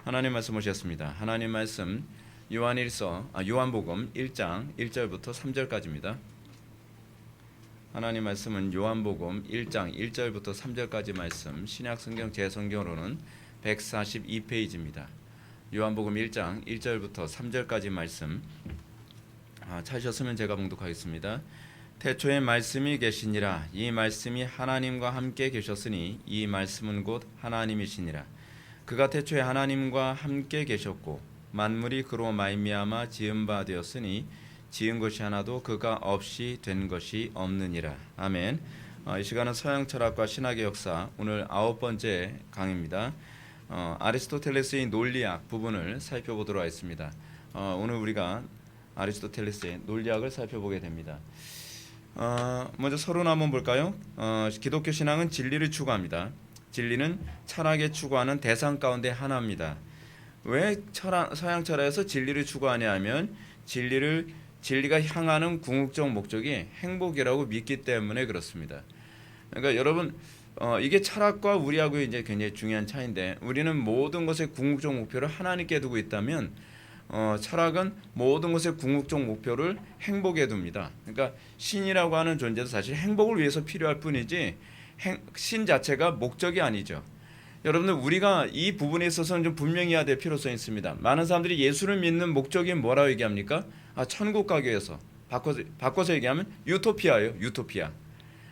하나님 말씀 오셨습니다. 하나님 말씀 요한복음 1장 1절부터 3절까지입니다. 하나님 말씀은 요한복음 1장 1절부터 3절까지 말씀, 신약성경 제성경으로는 142페이지입니다. 요한복음 1장 1절부터 3절까지 말씀 찾으셨으면 제가 봉독하겠습니다. 태초에 말씀이 계시니라. 이 말씀이 하나님과 함께 계셨으니 이 말씀은 곧 하나님이시니라. 그가 태초에 하나님과 함께 계셨고 만물이 그로 말미암아 지은 바 되었으니 지은 것이 하나도 그가 없이 된 것이 없느니라. 아멘. 이 시간은 서양 철학과 신학의 역사, 오늘 9번째 강의입니다. 아리스토텔레스의 논리학 부분을 살펴보도록 하겠습니다. 오늘 우리가 아리스토텔레스의 논리학을 살펴보게 됩니다. 먼저 서론 한번 볼까요? 기독교 신앙은 진리를 추구합니다. 진리는 철학에 추구하는 대상 가운데 하나입니다. 왜 서양 철학에서 진리를 추구하냐 하면 진리가 향하는 궁극적 목적이 행복이라고 믿기 때문에 그렇습니다. 그러니까 여러분 이게 철학과 우리하고 이제 굉장히 중요한 차이인데, 우리는 모든 것의 궁극적 목표를 하나님께 두고 있다면 철학은 모든 것의 궁극적 목표를 행복에 둡니다. 그러니까 신이라고 하는 존재도 사실 행복을 위해서 필요할 뿐이지 신 자체가 목적이 아니죠. 여러분들, 우리가 이 부분에 있어서는 좀 분명히 해야 될 필요성이 있습니다. 많은 사람들이 예수를 믿는 목적이 뭐라고 얘기합니까? 천국 가기 위해서. 바꿔서 얘기하면 유토피아예요. 유토피아.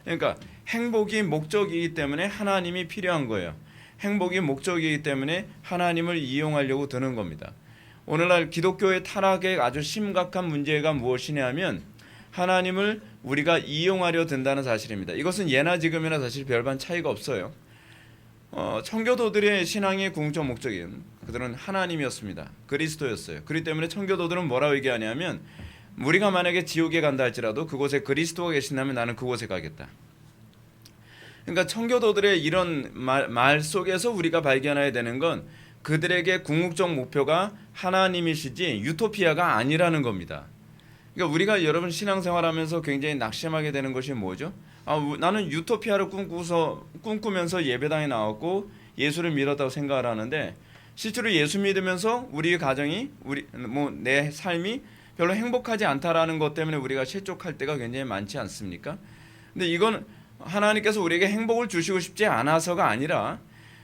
그러니까 행복이 목적이기 때문에 하나님이 필요한 거예요. 행복이 목적이기 때문에 하나님을 이용하려고 드는 겁니다. 오늘날 기독교의 타락의 아주 심각한 문제가 무엇이냐 하면 하나님을 우리가 이용하려 든다는 사실입니다. 이것은 예나 지금이나 사실 별반 차이가 없어요. 청교도들의 신앙의 궁극적 목적은 그들은 하나님이었습니다. 그리스도였어요. 그렇기 때문에 청교도들은 뭐라고 얘기하냐면, 우리가 만약에 지옥에 간다 할지라도 그곳에 그리스도가 계신다면 나는 그곳에 가겠다. 그러니까 청교도들의 이런 말 속에서 우리가 발견해야 되는 건 그들에게 궁극적 목표가 하나님이시지 유토피아가 아니라는 겁니다. 그러니까 우리가 여러분 신앙생활하면서 굉장히 낙심하게 되는 것이 뭐죠? 나는 유토피아를 꿈꾸면서 예배당에 나왔고 예수를 믿었다고 생각을 하는데, 실제로 예수 믿으면서 우리의 가정이 내 삶이 별로 행복하지 않다라는 것 때문에 우리가 실족할 때가 굉장히 많지 않습니까? 근데 이건 하나님께서 우리에게 행복을 주시고 싶지 않아서가 아니라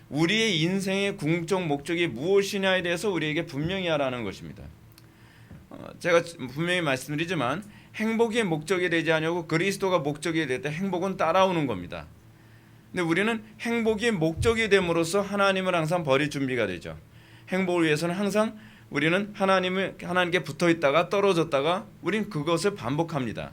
우리의 인생의 궁극적 목적이 무엇이냐에 대해서 우리에게 분명히 하라는 것입니다. 제가 분명히 말씀드리지만 행복이 목적이 되지 않냐고 그리스도가 목적이 될 때 행복은 따라오는 겁니다. 근데 우리는 행복이 목적이 됨으로써 하나님을 항상 버릴 준비가 되죠. 행복을 위해서는 항상 우리는 하나님께 붙어 있다가 떨어졌다가 우린 그것을 반복합니다.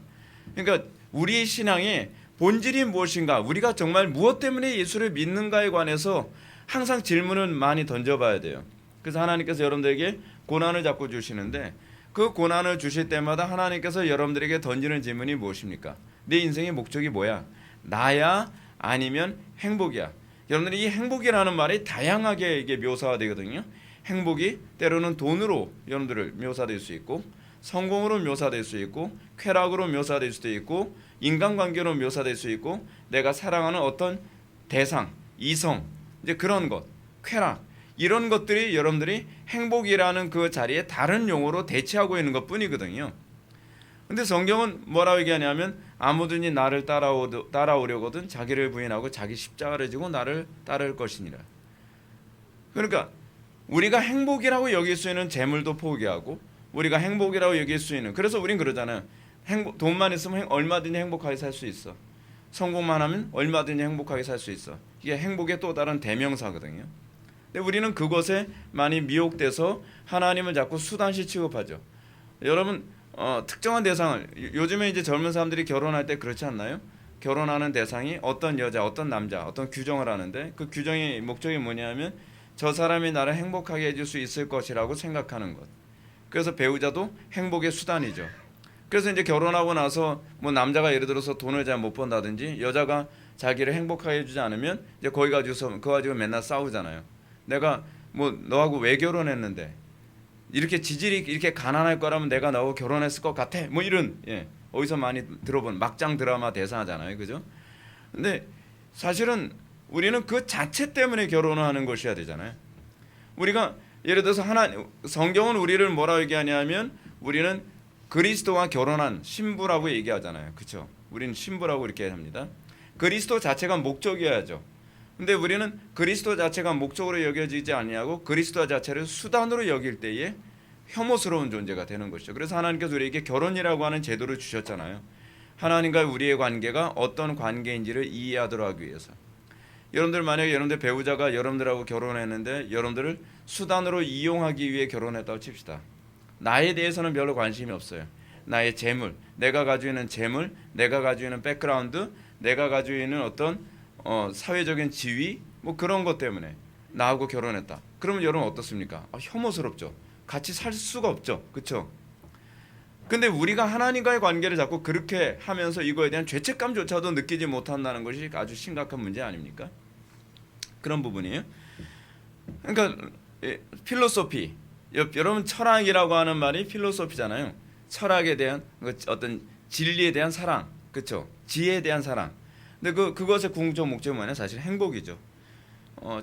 그러니까 우리의 신앙의 본질이 무엇인가, 우리가 정말 무엇 때문에 예수를 믿는가에 관해서 항상 질문을 많이 던져봐야 돼요. 그래서 하나님께서 여러분들에게 고난을 자꾸 주시는데, 그 고난을 주실 때마다 하나님께서 여러분들에게 던지는 질문이 무엇입니까? 내 인생의 목적이 뭐야? 나야? 아니면 행복이야? 여러분들이 이 행복이라는 말이 다양하게 이게 묘사가 되거든요. 행복이 때로는 돈으로 여러분들을 묘사될 수 있고, 성공으로 묘사될 수 있고, 쾌락으로 묘사될 수도 있고, 인간관계로 묘사될 수 있고, 내가 사랑하는 어떤 대상, 이성, 이제 그런 것, 쾌락, 이런 것들이 여러분들이 행복이라는 그 자리에 다른 용어로 대체하고 있는 것 뿐이거든요. 근데 성경은 뭐라고 얘기하냐면, 아무든지 나를 따라오려거든 자기를 부인하고 자기 십자가를 지고 나를 따를 것이니라. 그러니까 우리가 행복이라고 여길 수 있는 재물도 포기하고, 우리가 행복이라고 여길 수 있는, 그래서 우린 그러잖아요. 돈만 있으면 얼마든지 행복하게 살 수 있어. 성공만 하면 얼마든지 행복하게 살 수 있어. 이게 행복의 또 다른 대명사거든요. 근데 우리는 그것에 많이 미혹돼서 하나님을 자꾸 수단시 취급하죠. 여러분, 특정한 대상을, 요즘에 이제 젊은 사람들이 결혼할 때 그렇지 않나요? 결혼하는 대상이 어떤 여자, 어떤 남자, 어떤 규정을 하는데, 그 규정의 목적이 뭐냐면 저 사람이 나를 행복하게 해줄 수 있을 것이라고 생각하는 것. 그래서 배우자도 행복의 수단이죠. 그래서 이제 결혼하고 나서 남자가 예를 들어서 돈을 잘 못 번다든지 여자가 자기를 행복하게 해주지 않으면 이제 그거 가지고 맨날 싸우잖아요. 내가 너하고 왜 결혼했는데, 이렇게 지질이 이렇게 가난할 거라면 내가 너하고 결혼했을 것 같아, 이런, 어디서 많이 들어본 막장 드라마 대사잖아요, 그죠? 근데 사실은 우리는 그 자체 때문에 결혼을 하는 것이어야 되잖아요. 우리가 예를 들어서 성경은 우리를 뭐라고 얘기하냐면 우리는 그리스도와 결혼한 신부라고 얘기하잖아요. 그렇죠? 우리는 신부라고 이렇게 합니다. 그리스도 자체가 목적이어야죠. 근데 우리는 그리스도 자체가 목적으로 여겨지지 아니하고 그리스도 자체를 수단으로 여길 때에 혐오스러운 존재가 되는 것이죠. 그래서 하나님께서 우리에게 결혼이라고 하는 제도를 주셨잖아요. 하나님과 우리의 관계가 어떤 관계인지를 이해하도록 하기 위해서. 여러분들 만약에 여러분들 배우자가 여러분들하고 결혼했는데 여러분들을 수단으로 이용하기 위해 결혼했다고 칩시다. 나에 대해서는 별로 관심이 없어요. 나의 재물, 내가 가지고 있는 재물, 내가 가지고 있는 백그라운드, 내가 가지고 있는 어떤 사회적인 지위 뭐 그런 것 때문에 나하고 결혼했다. 그러면 여러분 어떻습니까? 혐오스럽죠. 같이 살 수가 없죠. 그렇죠? 근데 우리가 하나님과의 관계를 자꾸 그렇게 하면서 이거에 대한 죄책감조차도 느끼지 못한다는 것이 아주 심각한 문제 아닙니까? 그런 부분이에요. 그러니까 필로소피, 여러분 철학이라고 하는 말이 필로소피잖아요. 철학에 대한 어떤 진리에 대한 사랑, 그렇죠? 지혜에 대한 사랑. 근데 그것의 궁극적 목적은 뭐냐? 사실 행복이죠.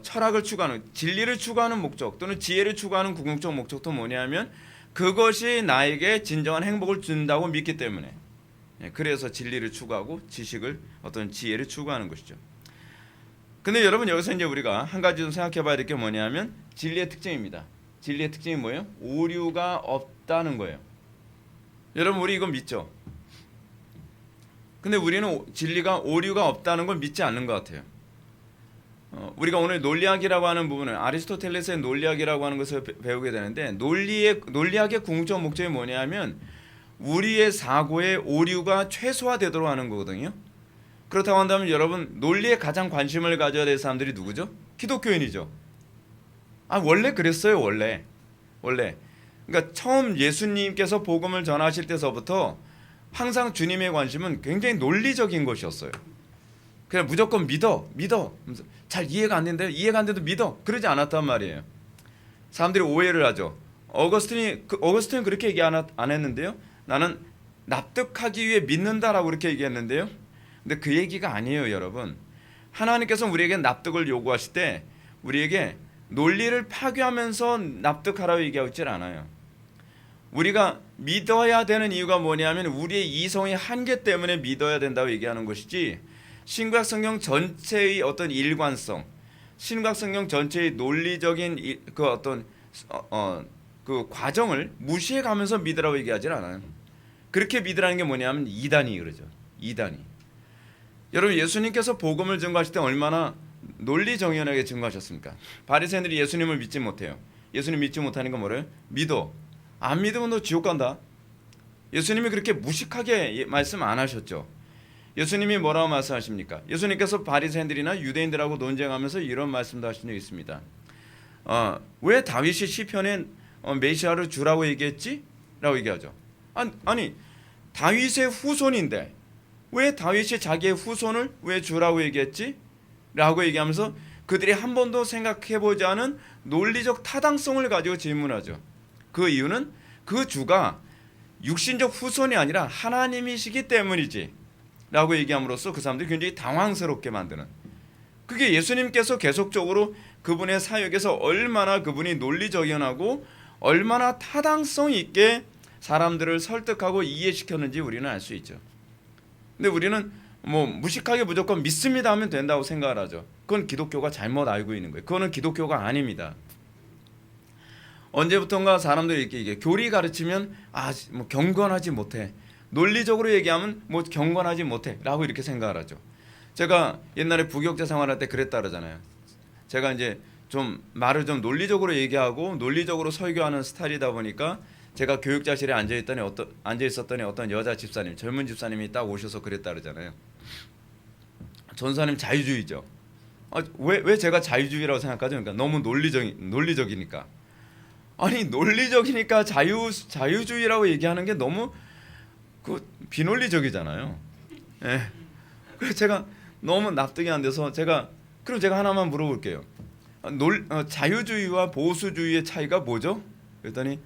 철학을 추구하는, 진리를 추구하는 목적 또는 지혜를 추구하는 궁극적 목적도 뭐냐면 그것이 나에게 진정한 행복을 준다고 믿기 때문에, 그래서 진리를 추구하고 지식을, 어떤 지혜를 추구하는 것이죠. 근데 여러분 여기서 이제 우리가 한 가지 좀 생각해봐야 될 게 뭐냐면 진리의 특징입니다. 진리의 특징이 뭐예요? 오류가 없다는 거예요. 여러분 우리 이거 믿죠? 근데 우리는 진리가 오류가 없다는 걸 믿지 않는 것 같아요. 우리가 오늘 논리학이라고 하는 부분은 아리스토텔레스의 논리학이라고 하는 것을 배우게 되는데 논리학의 궁극적 목적이 뭐냐면 우리의 사고의 오류가 최소화되도록 하는 거거든요. 그렇다고 한다면 여러분 논리에 가장 관심을 가져야 될 사람들이 누구죠? 기독교인이죠. 원래 그랬어요. 원래. 그러니까 처음 예수님께서 복음을 전하실 때서부터 항상 주님의 관심은 굉장히 논리적인 것이었어요. 그냥 무조건 믿어. 잘 이해가 안 되는데도 믿어. 그러지 않았단 말이에요. 사람들이 오해를 하죠. 어거스틴은 그렇게 얘기 안 했는데요. 나는 납득하기 위해 믿는다라고 그렇게 얘기했는데요. 근데 그 얘기가 아니에요, 여러분. 하나님께서 우리에게 납득을 요구하실 때 우리에게 논리를 파괴하면서 납득하라고 얘기하고 있질 않아요. 우리가 믿어야 되는 이유가 뭐냐면 우리의 이성의 한계 때문에 믿어야 된다고 얘기하는 것이지, 신구약 성경 전체의 어떤 일관성, 신구약 성경 전체의 논리적인 그 어떤 그 과정을 무시해 가면서 믿으라고 얘기하지 않아요. 그렇게 믿으라는 게 뭐냐면 이단이 그러죠. 이단이. 여러분 예수님께서 복음을 증거하실 때 얼마나 논리정연하게 증거하셨습니까? 바리새인들이 예수님을 믿지 못해요. 예수님 믿지 못하는 건 뭐래요? 믿어. 안 믿으면 너 지옥 간다. 예수님이 그렇게 무식하게 말씀 안 하셨죠. 예수님이 뭐라고 말씀하십니까? 예수님께서 바리새인들이나 유대인들하고 논쟁하면서 이런 말씀도 하신 적이 있습니다. 왜 다윗이 시편에 메시아를 주라고 얘기했지? 라고 얘기하죠. 아니 다윗의 후손인데 왜 다윗이 자기의 후손을 왜 주라고 얘기했지? 라고 얘기하면서 그들이 한 번도 생각해보지 않은 논리적 타당성을 가지고 질문하죠. 그 이유는 그 주가 육신적 후손이 아니라 하나님이시기 때문이지 라고 얘기함으로써 그 사람들이 굉장히 당황스럽게 만드는, 그게 예수님께서 계속적으로 그분의 사역에서 얼마나 그분이 논리적연하고 얼마나 타당성 있게 사람들을 설득하고 이해시켰는지 우리는 알 수 있죠. 근데 우리는 무식하게 무조건 믿습니다 하면 된다고 생각을 하죠. 그건 기독교가 잘못 알고 있는 거예요. 그거는 기독교가 아닙니다. 언제부턴가 사람들이 이게 교리 가르치면 경건하지 못해, 논리적으로 얘기하면 경건하지 못해 라고 이렇게 생각을 하죠. 제가 옛날에 부교육자 생활할 때 그랬다 그러잖아요. 제가 이제 좀 말을 좀 논리적으로 얘기하고 논리적으로 설교하는 스타일이다 보니까 제가 교육자실에 앉아 있었더니 어떤 여자 집사님, 젊은 집사님이 딱 오셔서 그랬다 그러잖아요. 전사님 자유주의죠. 왜 제가 자유주의라고 생각하죠? 그러니까 너무 논리적이니까. 아니 논리적이니까 자유주의라고 얘기하는 게 너무 비논리적이잖아요. 예. 그래서 제가 너무 납득이 안 돼서 그럼 제가 하나만 물어볼게요. 자유주의와 보수주의의 차이가 뭐죠? 그랬더니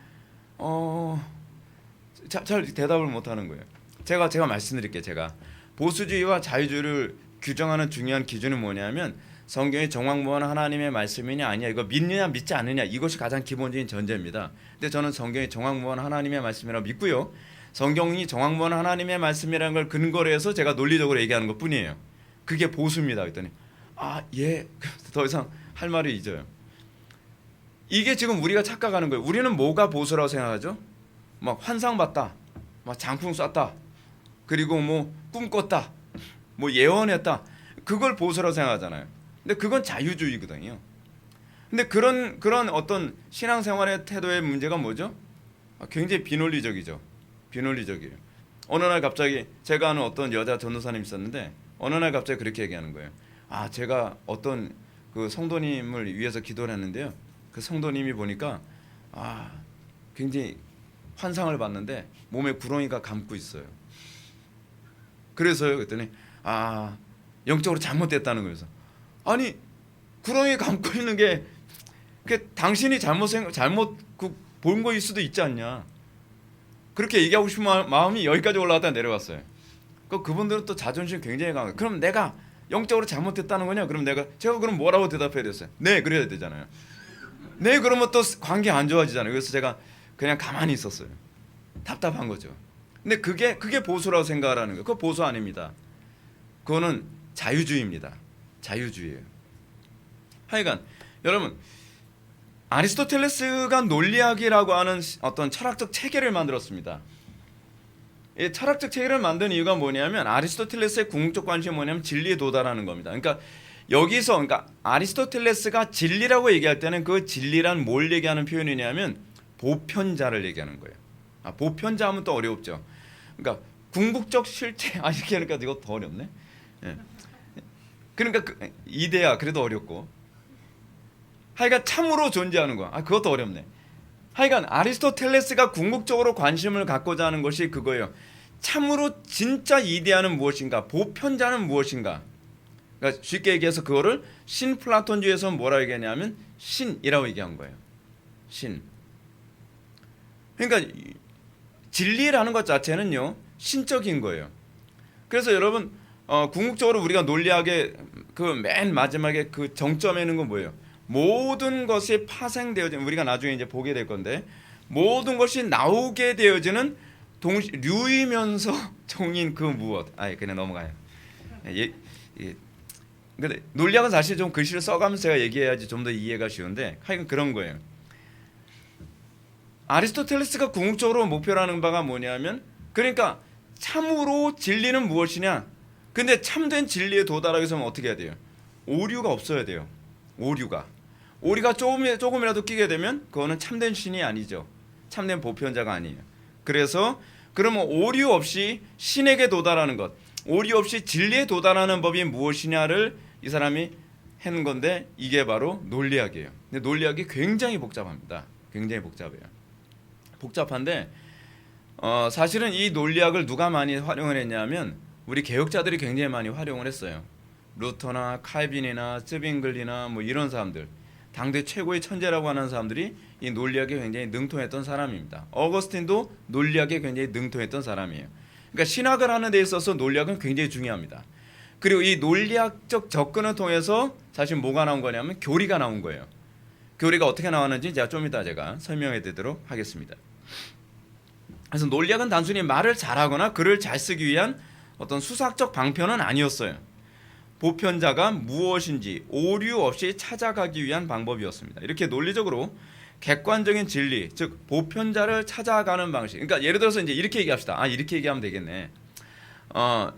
잘 대답을 못 하는 거예요. 제가 말씀드릴게요. 제가 보수주의와 자유주의를 규정하는 중요한 기준은 뭐냐면 성경이 정황무한 하나님의 말씀이냐 아니냐, 이거 믿느냐 믿지 않느냐, 이것이 가장 기본적인 전제입니다. 근데 저는 성경이 정황무한 하나님의 말씀이라고 믿고요. 성경이 정황무한 하나님의 말씀이라는 걸 근거로 해서 제가 논리적으로 얘기하는 것뿐이에요. 그게 보수입니다. 그랬더니 예, 더 이상 할 말이 잊어요. 이게 지금 우리가 착각하는 거예요. 우리는 뭐가 보수라고 생각하죠? 막 환상 봤다, 막 장풍 쐈다, 그리고 뭐 꿈 꿨다, 뭐 예언했다, 그걸 보수라고 생각하잖아요. 근데 그건 자유주의거든요. 근데 그런 어떤 신앙생활의 태도의 문제가 뭐죠? 굉장히 비논리적이죠. 비논리적이에요. 어느 날 갑자기 제가 아는 어떤 여자 전도사님 있었는데 어느 날 갑자기 그렇게 얘기하는 거예요. 제가 어떤 그 성도님을 위해서 기도를 했는데요. 그 성도님이 보니까 굉장히 환상을 봤는데 몸에 구렁이가 감고 있어요. 그래서요. 그랬더니 영적으로 잘못됐다는 거예요. 아니, 구렁이 감고 있는 게 당신이 잘못 본 거일 수도 있지 않냐. 그렇게 얘기하고 싶은 마음이 여기까지 올라갔다 내려왔어요. 그분들은 또 자존심이 굉장히 강해요. 그럼 내가 영적으로 잘못됐다는 거냐? 그럼 제가 그럼 뭐라고 대답해야 됐어요? 네, 그래야 되잖아요. 네, 그러면 또 관계 안 좋아지잖아요. 그래서 제가 그냥 가만히 있었어요. 답답한 거죠. 근데 그게 보수라고 생각하는 거예요. 그거 보수 아닙니다. 그거는 자유주의입니다. 자유주의예요. 하여간 여러분, 아리스토텔레스가 논리학이라고 하는 어떤 철학적 체계를 만들었습니다. 이 철학적 체계를 만든 이유가 뭐냐면 아리스토텔레스의 궁극적 관심이 뭐냐면 진리에 도달하는 겁니다. 그러니까 아리스토텔레스가 진리라고 얘기할 때는 그 진리란 뭘 얘기하는 표현이냐면 보편자를 얘기하는 거예요. 보편자 하면 또 어렵죠. 그러니까 궁극적 실체 이렇게 하니까 이거 더 어렵네. 예. 그러니까 이데아 그래도 어렵고, 하여간 참으로 존재하는 거. 그것도 어렵네. 하여간 아리스토텔레스가 궁극적으로 관심을 갖고자 하는 것이 그거예요. 참으로 진짜 이데아는 무엇인가, 보편자는 무엇인가. 그러니까 쉽게 얘기해서 그거를 신플라톤주의에서는 뭐라고 얘기하냐면 신이라고 얘기한 거예요. 신. 그러니까 진리라는 것 자체는요 신적인 거예요. 그래서 여러분 궁극적으로 우리가 논리학의 그 맨 마지막에 그 정점에 있는 건 뭐예요? 모든 것이 파생되어지는, 우리가 나중에 이제 보게 될 건데, 모든 것이 나오게 되어지는 류이면서 종인 그 무엇. 그냥 넘어가요. 근데 논리학은 사실 좀 글씨를 써가면서 제가 얘기해야지 좀 더 이해가 쉬운데, 하여간 그런 거예요. 아리스토텔레스가 궁극적으로 목표로 하는 바가 뭐냐면, 그러니까 참으로 진리는 무엇이냐. 근데 참된 진리에 도달하기 위해서는 어떻게 해야 돼요? 오류가 없어야 돼요. 오류가 조금이라도 끼게 되면 그거는 참된 신이 아니죠. 참된 보편자가 아니에요. 그래서 그러면 오류 없이 신에게 도달하는 것, 오류 없이 진리에 도달하는 법이 무엇이냐를 이 사람이 하는 건데, 이게 바로 논리학이에요. 근데 논리학이 굉장히 복잡합니다. 굉장히 복잡해요. 복잡한데 사실은 이 논리학을 누가 많이 활용을 했냐면 우리 개혁자들이 굉장히 많이 활용을 했어요. 루터나 칼빈이나 스빙글리나 뭐 이런 사람들, 당대 최고의 천재라고 하는 사람들이 이 논리학에 굉장히 능통했던 사람입니다. 어거스틴도 논리학에 굉장히 능통했던 사람이에요. 그러니까 신학을 하는 데 있어서 논리학은 굉장히 중요합니다. 그리고 이 논리학적 접근을 통해서 사실 뭐가 나온 거냐면 교리가 나온 거예요. 교리가 어떻게 나왔는지 좀 이따 제가 설명해 드리도록 하겠습니다. 그래서 논리학은 단순히 말을 잘하거나 글을 잘 쓰기 위한 어떤 수학적 방편은 아니었어요. 보편자가 무엇인지 오류 없이 찾아가기 위한 방법이었습니다. 이렇게 논리적으로 객관적인 진리, 즉 보편자를 찾아가는 방식. 그러니까 예를 들어서 이제 이렇게 얘기합시다. 이렇게 얘기하면 되겠네.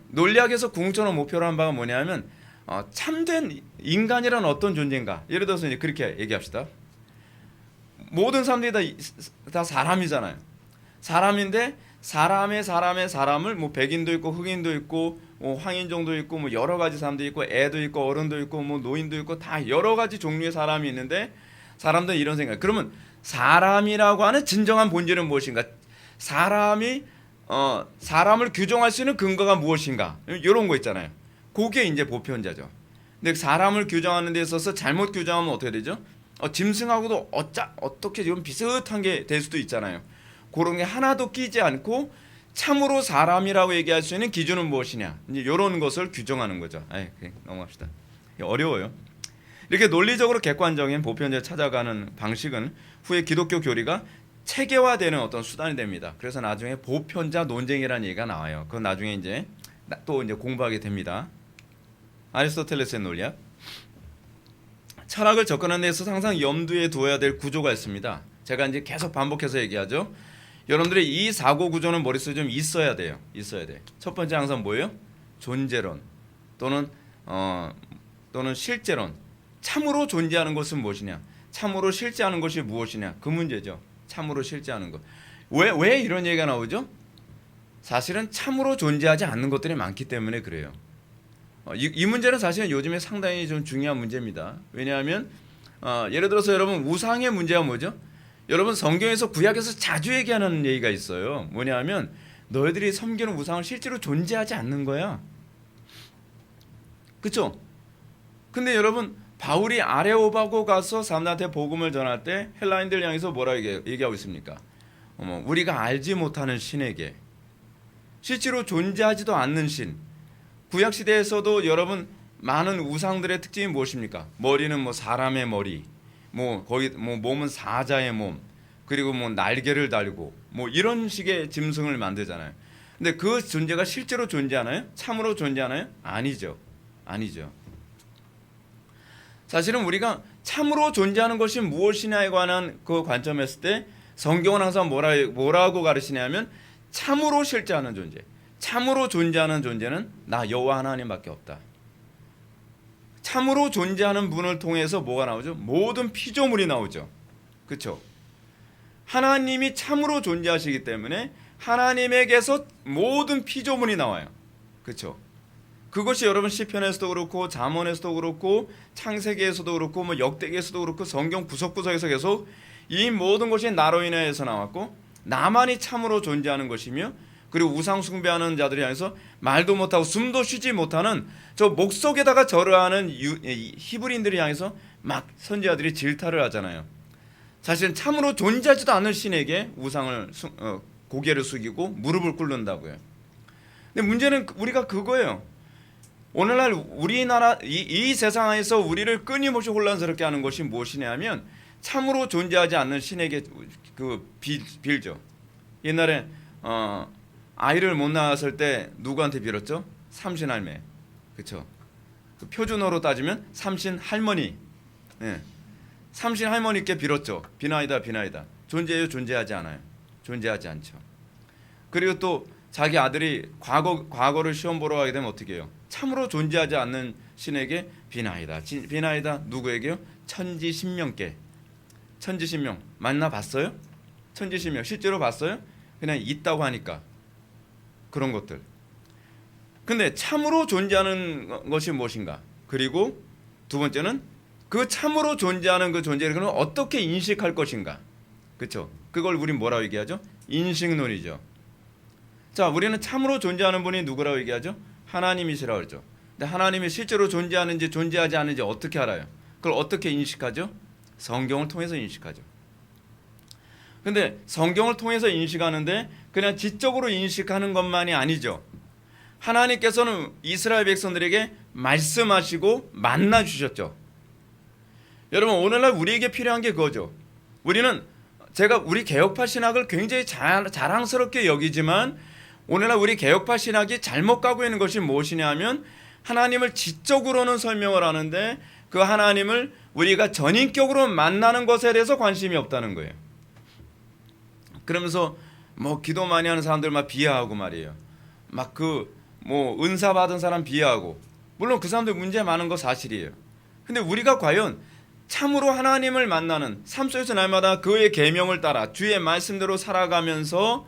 논리학에서 궁극적으로 목표로 한 바가 뭐냐면 참된 인간이란 어떤 존재인가. 예를 들어서 이제 그렇게 얘기합시다. 모든 사람들이 다 사람이잖아요. 사람인데 사람을 뭐 백인도 있고 흑인도 있고 뭐 황인종도 있고 뭐 여러 가지 사람도 있고 애도 있고 어른도 있고 뭐 노인도 있고 다 여러 가지 종류의 사람이 있는데, 사람들은 이런 생각. 그러면 사람이라고 하는 진정한 본질은 무엇인가? 사람을 규정할 수 있는 근거가 무엇인가? 이런 거 있잖아요. 그게 이제 보편자죠. 근데 사람을 규정하는 데 있어서 잘못 규정하면 어떻게 되죠? 짐승하고도 어떻게 좀 비슷한 게 될 수도 있잖아요. 그런 게 하나도 끼지 않고 참으로 사람이라고 얘기할 수 있는 기준은 무엇이냐, 이제 이런 것을 규정하는 거죠. 넘어갑시다. 어려워요. 이렇게 논리적으로 객관적인 보편적을 찾아가는 방식은 후에 기독교 교리가 체계화되는 어떤 수단이 됩니다. 그래서 나중에 보편자 논쟁이라는 얘기가 나와요. 그건 나중에 이제 또 이제 공부하게 됩니다. 아리스토텔레스의 논리학. 철학을 접근하는 데 있어서 항상 염두에 두어야 될 구조가 있습니다. 제가 이제 계속 반복해서 얘기하죠. 여러분들의 이 사고 구조는 머릿속에 좀 있어야 돼요. 있어야 돼. 첫 번째 항상 뭐예요? 존재론 또는 실제론. 참으로 존재하는 것은 무엇이냐? 참으로 실제하는 것이 무엇이냐? 그 문제죠. 참으로 실제하는 것. 왜 이런 얘기가 나오죠? 사실은 참으로 존재하지 않는 것들이 많기 때문에 그래요. 이 문제는 사실은 요즘에 상당히 좀 중요한 문제입니다. 왜냐하면 예를 들어서 여러분 우상의 문제가 뭐죠? 여러분 성경에서 구약에서 자주 얘기하는 얘기가 있어요. 뭐냐면 너희들이 섬기는 우상은 실제로 존재하지 않는 거야. 그렇죠? 근데 여러분 바울이 아레오바고 가서 사람들한테 복음을 전할 때 헬라인들 향해서 뭐라 얘기하고 있습니까? 우리가 알지 못하는 신에게 실제로 존재하지도 않는 신. 구약 시대에서도 여러분 많은 우상들의 특징이 무엇입니까? 머리는 뭐 사람의 머리, 거기 몸은 사자의 몸, 그리고 날개를 달고 이런 식의 짐승을 만들잖아요. 근데 그 존재가 실제로 존재하나요? 참으로 존재하나요? 아니죠. 사실은 우리가 참으로 존재하는 것이 무엇이냐에 관한 그 관점에서 했을 때 성경은 항상 뭐라고 가르치냐면 참으로 실제하는 존재, 참으로 존재하는 존재는 나 여호와 하나님밖에 없다. 참으로 존재하는 분을 통해서 뭐가 나오죠? 모든 피조물이 나오죠. 그렇죠? 하나님이 참으로 존재하시기 때문에 하나님에게서 모든 피조물이 나와요. 그렇죠? 그것이 여러분 시편에서도 그렇고 잠언에서도 그렇고 창세기에서도 그렇고 역대기에서도 그렇고 성경 구석구석에서 계속 이 모든 것이 나로 인해서 나왔고 나만이 참으로 존재하는 것이며 그리고 우상 숭배하는 자들이 향해서 말도 못하고 숨도 쉬지 못하는 저 목속에다가 절하는 히브리인들이 향해서 막 선지자들이 질타를 하잖아요. 사실은 참으로 존재하지도 않는 신에게 우상을 고개를 숙이고 무릎을 꿇는다고요. 근데 문제는 우리가 그거예요. 오늘날 우리나라 이 세상에서 우리를 끊임없이 혼란스럽게 하는 것이 무엇이냐면 참으로 존재하지 않는 신에게 빌죠. 옛날에 아이를 못 낳았을 때 누구한테 빌었죠? 삼신 할매. 그렇죠? 그 표준어로 따지면 삼신 할머니. 예. 삼신 할머니께 빌었죠. 비나이다. 존재해요? 존재하지 않아요. 존재하지 않죠. 그리고 또 자기 아들이 과거를 시험 보러 가게 되면 어떻게 해요? 참으로 존재하지 않는 신에게 비나이다. 누구에게요? 천지신명께. 천지신명 만나봤어요? 천지신명 실제로 봤어요? 그냥 있다고 하니까 그런 것들. 근데 참으로 존재하는 것이 무엇인가? 그리고 두 번째는 그 참으로 존재하는 그 존재를 어떻게 인식할 것인가? 그렇죠? 그걸 우린 뭐라고 얘기하죠? 인식론이죠. 자, 우리는 참으로 존재하는 분이 누구라고 얘기하죠? 하나님이시라고 그러죠. 근데 하나님이 실제로 존재하는지 존재하지 않는지 어떻게 알아요? 그걸 어떻게 인식하죠? 성경을 통해서 인식하죠. 근데 성경을 통해서 인식하는데 그냥 지적으로 인식하는 것만이 아니죠. 하나님께서는 이스라엘 백성들에게 말씀하시고 만나 주셨죠. 여러분 오늘날 우리에게 필요한 게 그거죠. 제가 우리 개혁파 신학을 굉장히 자랑스럽게 여기지만 오늘날 우리 개혁파 신학이 잘못 가고 있는 것이 무엇이냐 하면 하나님을 지적으로는 설명을 하는데 그 하나님을 우리가 전인격으로 만나는 것에 대해서 관심이 없다는 거예요. 그러면서 기도 많이 하는 사람들 막 비하하고 말이에요. 은사 받은 사람 비하하고. 물론 그 사람들 문제 많은 거 사실이에요. 근데 우리가 과연 참으로 하나님을 만나는 삶 속에서 날마다 그의 계명을 따라 주의 말씀대로 살아가면서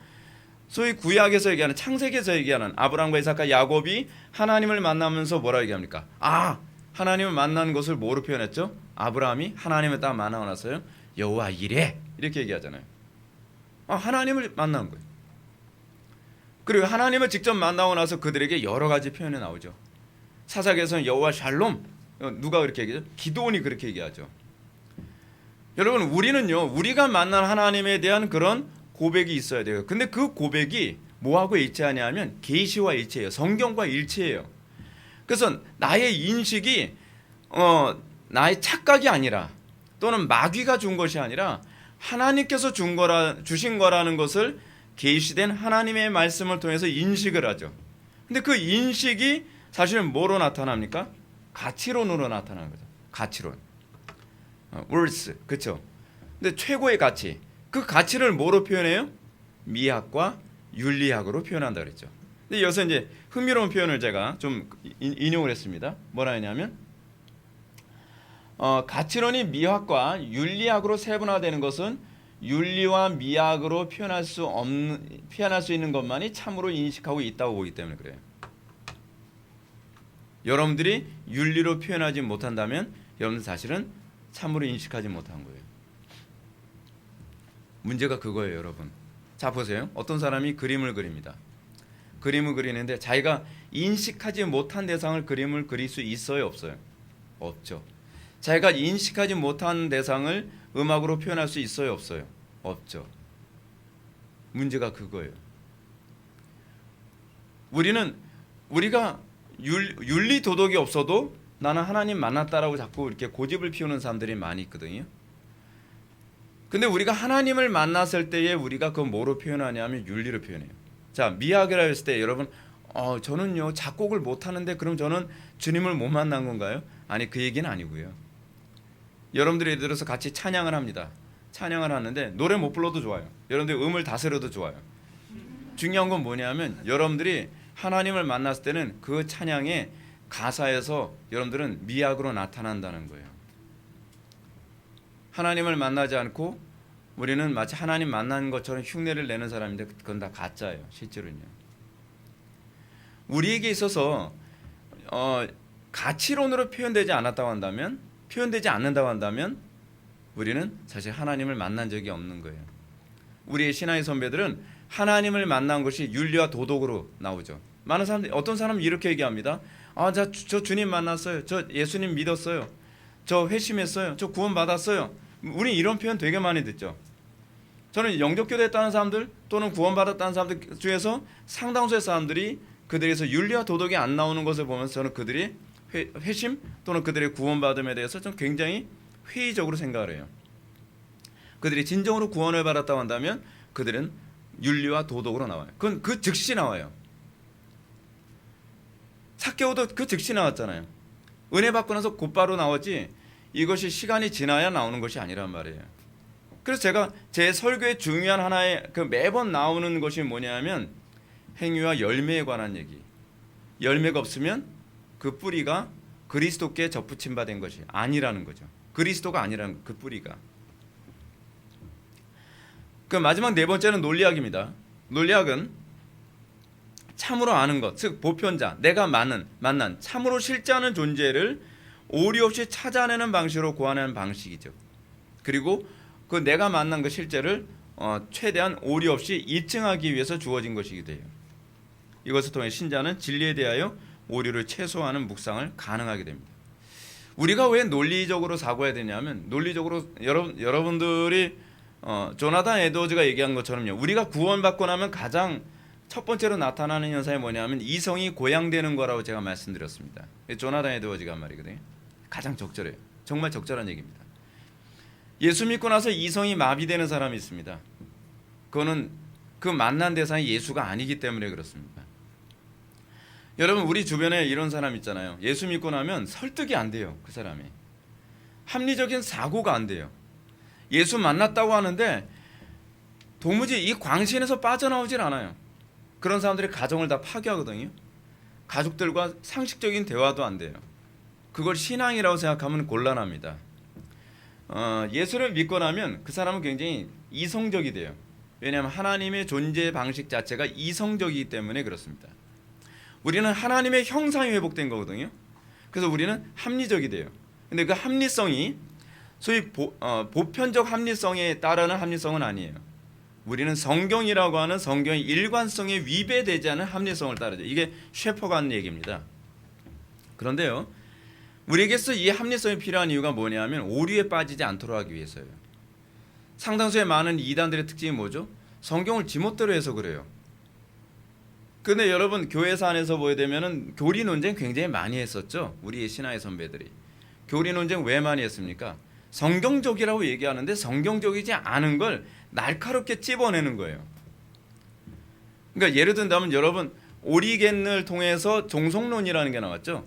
소위 구약에서 얘기하는 창세기에서 얘기하는 아브라함과 이삭과 야곱이 하나님을 만나면서 뭐라 얘기합니까? 하나님을 만나는 것을 뭐로 표현했죠? 아브라함이 하나님을 딱 만나고 나서요. 여호와 이래 이렇게 얘기하잖아요. 하나님을 만난 거예요. 그리고 하나님을 직접 만나고 나서 그들에게 여러 가지 표현이 나오죠. 사사기에서는 여호와 샬롬. 누가 그렇게 얘기하죠? 기도원이 그렇게 얘기하죠. 여러분 우리는요. 우리가 만난 하나님에 대한 그런 고백이 있어야 돼요. 근데 그 고백이 뭐하고 일치하냐 하면 계시와 일치해요. 성경과 일치해요. 그래서 나의 인식이 나의 착각이 아니라 또는 마귀가 준 것이 아니라 하나님께서 주신 거라는 것을 계시된 하나님의 말씀을 통해서 인식을 하죠. 근데 그 인식이 사실은 뭐로 나타납니까? 가치론으로 나타나는 거죠. 가치론. words. 그렇죠? 근데 최고의 가치. 그 가치를 뭐로 표현해요? 미학과 윤리학으로 표현한다 그랬죠. 근데 여기서 이제 흥미로운 표현을 제가 좀 인용을 했습니다. 뭐라 했냐면 가치론이 미학과 윤리학으로 세분화되는 것은 윤리와 미학으로 표현할 수 있는 것만이 참으로 인식하고 있다고 보기 때문에 그래요. 여러분들이 윤리로 표현하지 못한다면 여러분들 사실은 참으로 인식하지 못한 거예요. 문제가 그거예요, 여러분. 자, 보세요. 어떤 사람이 그림을 그립니다. 그림을 그리는데 자기가 인식하지 못한 대상을 그림을 그릴 수 있어요, 없어요? 없죠. 자기가 인식하지 못한 대상을 음악으로 표현할 수 있어요, 없어요? 없죠. 문제가 그거예요. 우리가 윤리 도덕이 없어도 나는 하나님 만났다라고 자꾸 이렇게 고집을 피우는 사람들이 많이 있거든요. 근데 우리가 하나님을 만났을 때에 우리가 그걸 뭐로 표현하냐면 윤리로 표현해요. 자, 미학이라 했을 때 여러분 저는요 작곡을 못하는데 그럼 저는 주님을 못 만난 건가요? 아니, 그 얘기는 아니고요. 여러분들이 예를 들어서 같이 찬양을 합니다. 찬양을 하는데 노래 못 불러도 좋아요. 여러분들이 음을 다스려도 좋아요. 중요한 건 뭐냐면 여러분들이 하나님을 만났을 때는 그 찬양의 가사에서 여러분들은 미학으로 나타난다는 거예요. 하나님을 만나지 않고 우리는 마치 하나님 만난 것처럼 흉내를 내는 사람인데 그건 다 가짜예요. 실제로는요. 우리에게 있어서 가치론으로 표현되지 않는다고 한다면 우리는 사실 하나님을 만난 적이 없는 거예요. 우리의 신앙의 선배들은 하나님을 만난 것이 윤리와 도덕으로 나오죠. 많은 사람들이 어떤 사람은 이렇게 얘기합니다. 저 주님 만났어요. 저 예수님 믿었어요. 저 회심했어요. 저 구원받았어요. 우리 이런 표현 되게 많이 듣죠. 저는 영접교됐다는 사람들 또는 구원받았다는 사람들 중에서 상당수의 사람들이 그들에서 윤리와 도덕이 안 나오는 것을 보면서 저는 그들이 회심 또는 그들의 구원받음에 대해서 좀 굉장히 회의적으로 생각을 해요. 그들이 진정으로 구원을 받았다고 한다면 그들은 윤리와 도덕으로 나와요. 그건 그 즉시 나와요. 삭개오도 그 즉시 나왔잖아요. 은혜 받고 나서 곧바로 나오지 이것이 시간이 지나야 나오는 것이 아니란 말이에요. 그래서 제가 제 설교의 중요한 하나의 그 매번 나오는 것이 뭐냐면 행위와 열매에 관한 얘기. 열매가 없으면 그 뿌리가 그리스도께 접붙임 바 된 것이 아니라는 거죠. 그리스도가 아니라는 그 뿌리가. 그 마지막 네 번째는 논리학입니다. 논리학은 참으로 아는 것, 즉 보편자, 내가 만난 참으로 실제하는 존재를 오류 없이 찾아내는 방식으로 고안하는 방식이죠. 그리고 그 내가 만난 그 실제를 최대한 오류 없이 입증하기 위해서 주어진 것이기도 해요. 이것을 통해 신자는 진리에 대하여 오류를 최소화하는 묵상을 가능하게 됩니다. 우리가 왜 논리적으로 사고해야 되냐면 논리적으로 여러분들이 조나단 에드워즈가 얘기한 것처럼요. 우리가 구원받고 나면 가장 첫 번째로 나타나는 현상이 뭐냐면 이성이 고양되는 거라고 제가 말씀드렸습니다. 조나단 에드워즈가 한 말이거든요. 가장 적절해요. 정말 적절한 얘기입니다. 예수 믿고 나서 이성이 마비되는 사람이 있습니다. 그거는 그 만난 대상이 예수가 아니기 때문에 그렇습니다. 여러분 우리 주변에 이런 사람 있잖아요. 예수 믿고 나면 설득이 안 돼요. 그 사람이. 합리적인 사고가 안 돼요. 예수 만났다고 하는데 도무지 이 광신에서 빠져나오질 않아요. 그런 사람들이 가정을 다 파괴하거든요. 가족들과 상식적인 대화도 안 돼요. 그걸 신앙이라고 생각하면 곤란합니다. 예수를 믿고 나면 그 사람은 굉장히 이성적이 돼요. 왜냐하면 하나님의 존재 방식 자체가 이성적이기 때문에 그렇습니다. 우리는 하나님의 형상이 회복된 거거든요. 그래서 우리는 합리적이 돼요. 근데 그 합리성이 소위 보편적 합리성에 따르는 합리성은 아니에요. 우리는 성경이라고 하는 성경의 일관성에 위배되지 않은 합리성을 따르죠. 이게 셰퍼가 하는 얘기입니다. 그런데요, 우리에게서 이 합리성이 필요한 이유가 뭐냐면 오류에 빠지지 않도록 하기 위해서예요. 상당수의 많은 이단들의 특징이 뭐죠? 성경을 지멋대로 해서 그래요. 근데 여러분 교회사 안에서 보게 되면은 교리 논쟁 굉장히 많이 했었죠. 우리의 신화의 선배들이 교리 논쟁 왜 많이 했습니까? 성경적이라고 얘기하는데 성경적이지 않은 걸 날카롭게 찝어내는 거예요. 그러니까 예를 든다면 여러분 오리겐을 통해서 종속론이라는 게 나왔죠.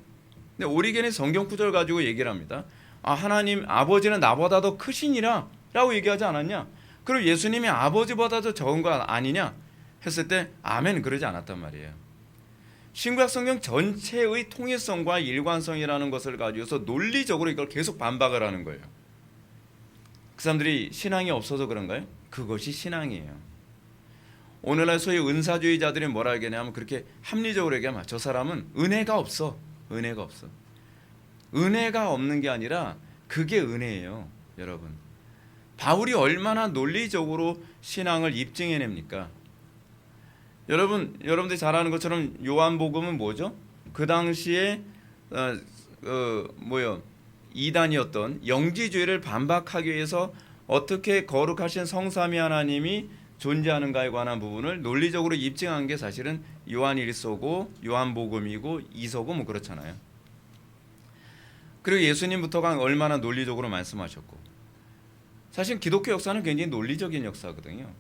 근데 오리겐이 성경 구절 가지고 얘기를 합니다. 아, 하나님 아버지는 나보다 더 크시니라 라고 얘기하지 않았냐? 그리고 예수님이 아버지보다 더 적은 거 아니냐? 했을 때 아멘 그러지 않았단 말이에요. 신구약 성경 전체의 통일성과 일관성이라는 것을 가지고서 논리적으로 이걸 계속 반박을 하는 거예요. 그 사람들이 신앙이 없어서 그런가요? 그것이 신앙이에요. 오늘날 소위 은사주의자들이 뭐라 얘기하냐면 그렇게 합리적으로 얘기하면 저 사람은 은혜가 없어. 은혜가 없어. 은혜가 없는 게 아니라 그게 은혜예요. 여러분. 바울이 얼마나 논리적으로 신앙을 입증해냅니까? 여러분들이 잘 아는 것처럼 요한복음은 뭐죠? 그 당시에 이단이었던 영지주의를 반박하기 위해서 어떻게 거룩하신 성삼위 하나님이 존재하는가에 관한 부분을 논리적으로 입증한 게 사실은 요한1서고 요한복음이고 2서고 뭐 그렇잖아요. 그리고 예수님부터가 얼마나 논리적으로 말씀하셨고, 사실 기독교 역사는 굉장히 논리적인 역사거든요.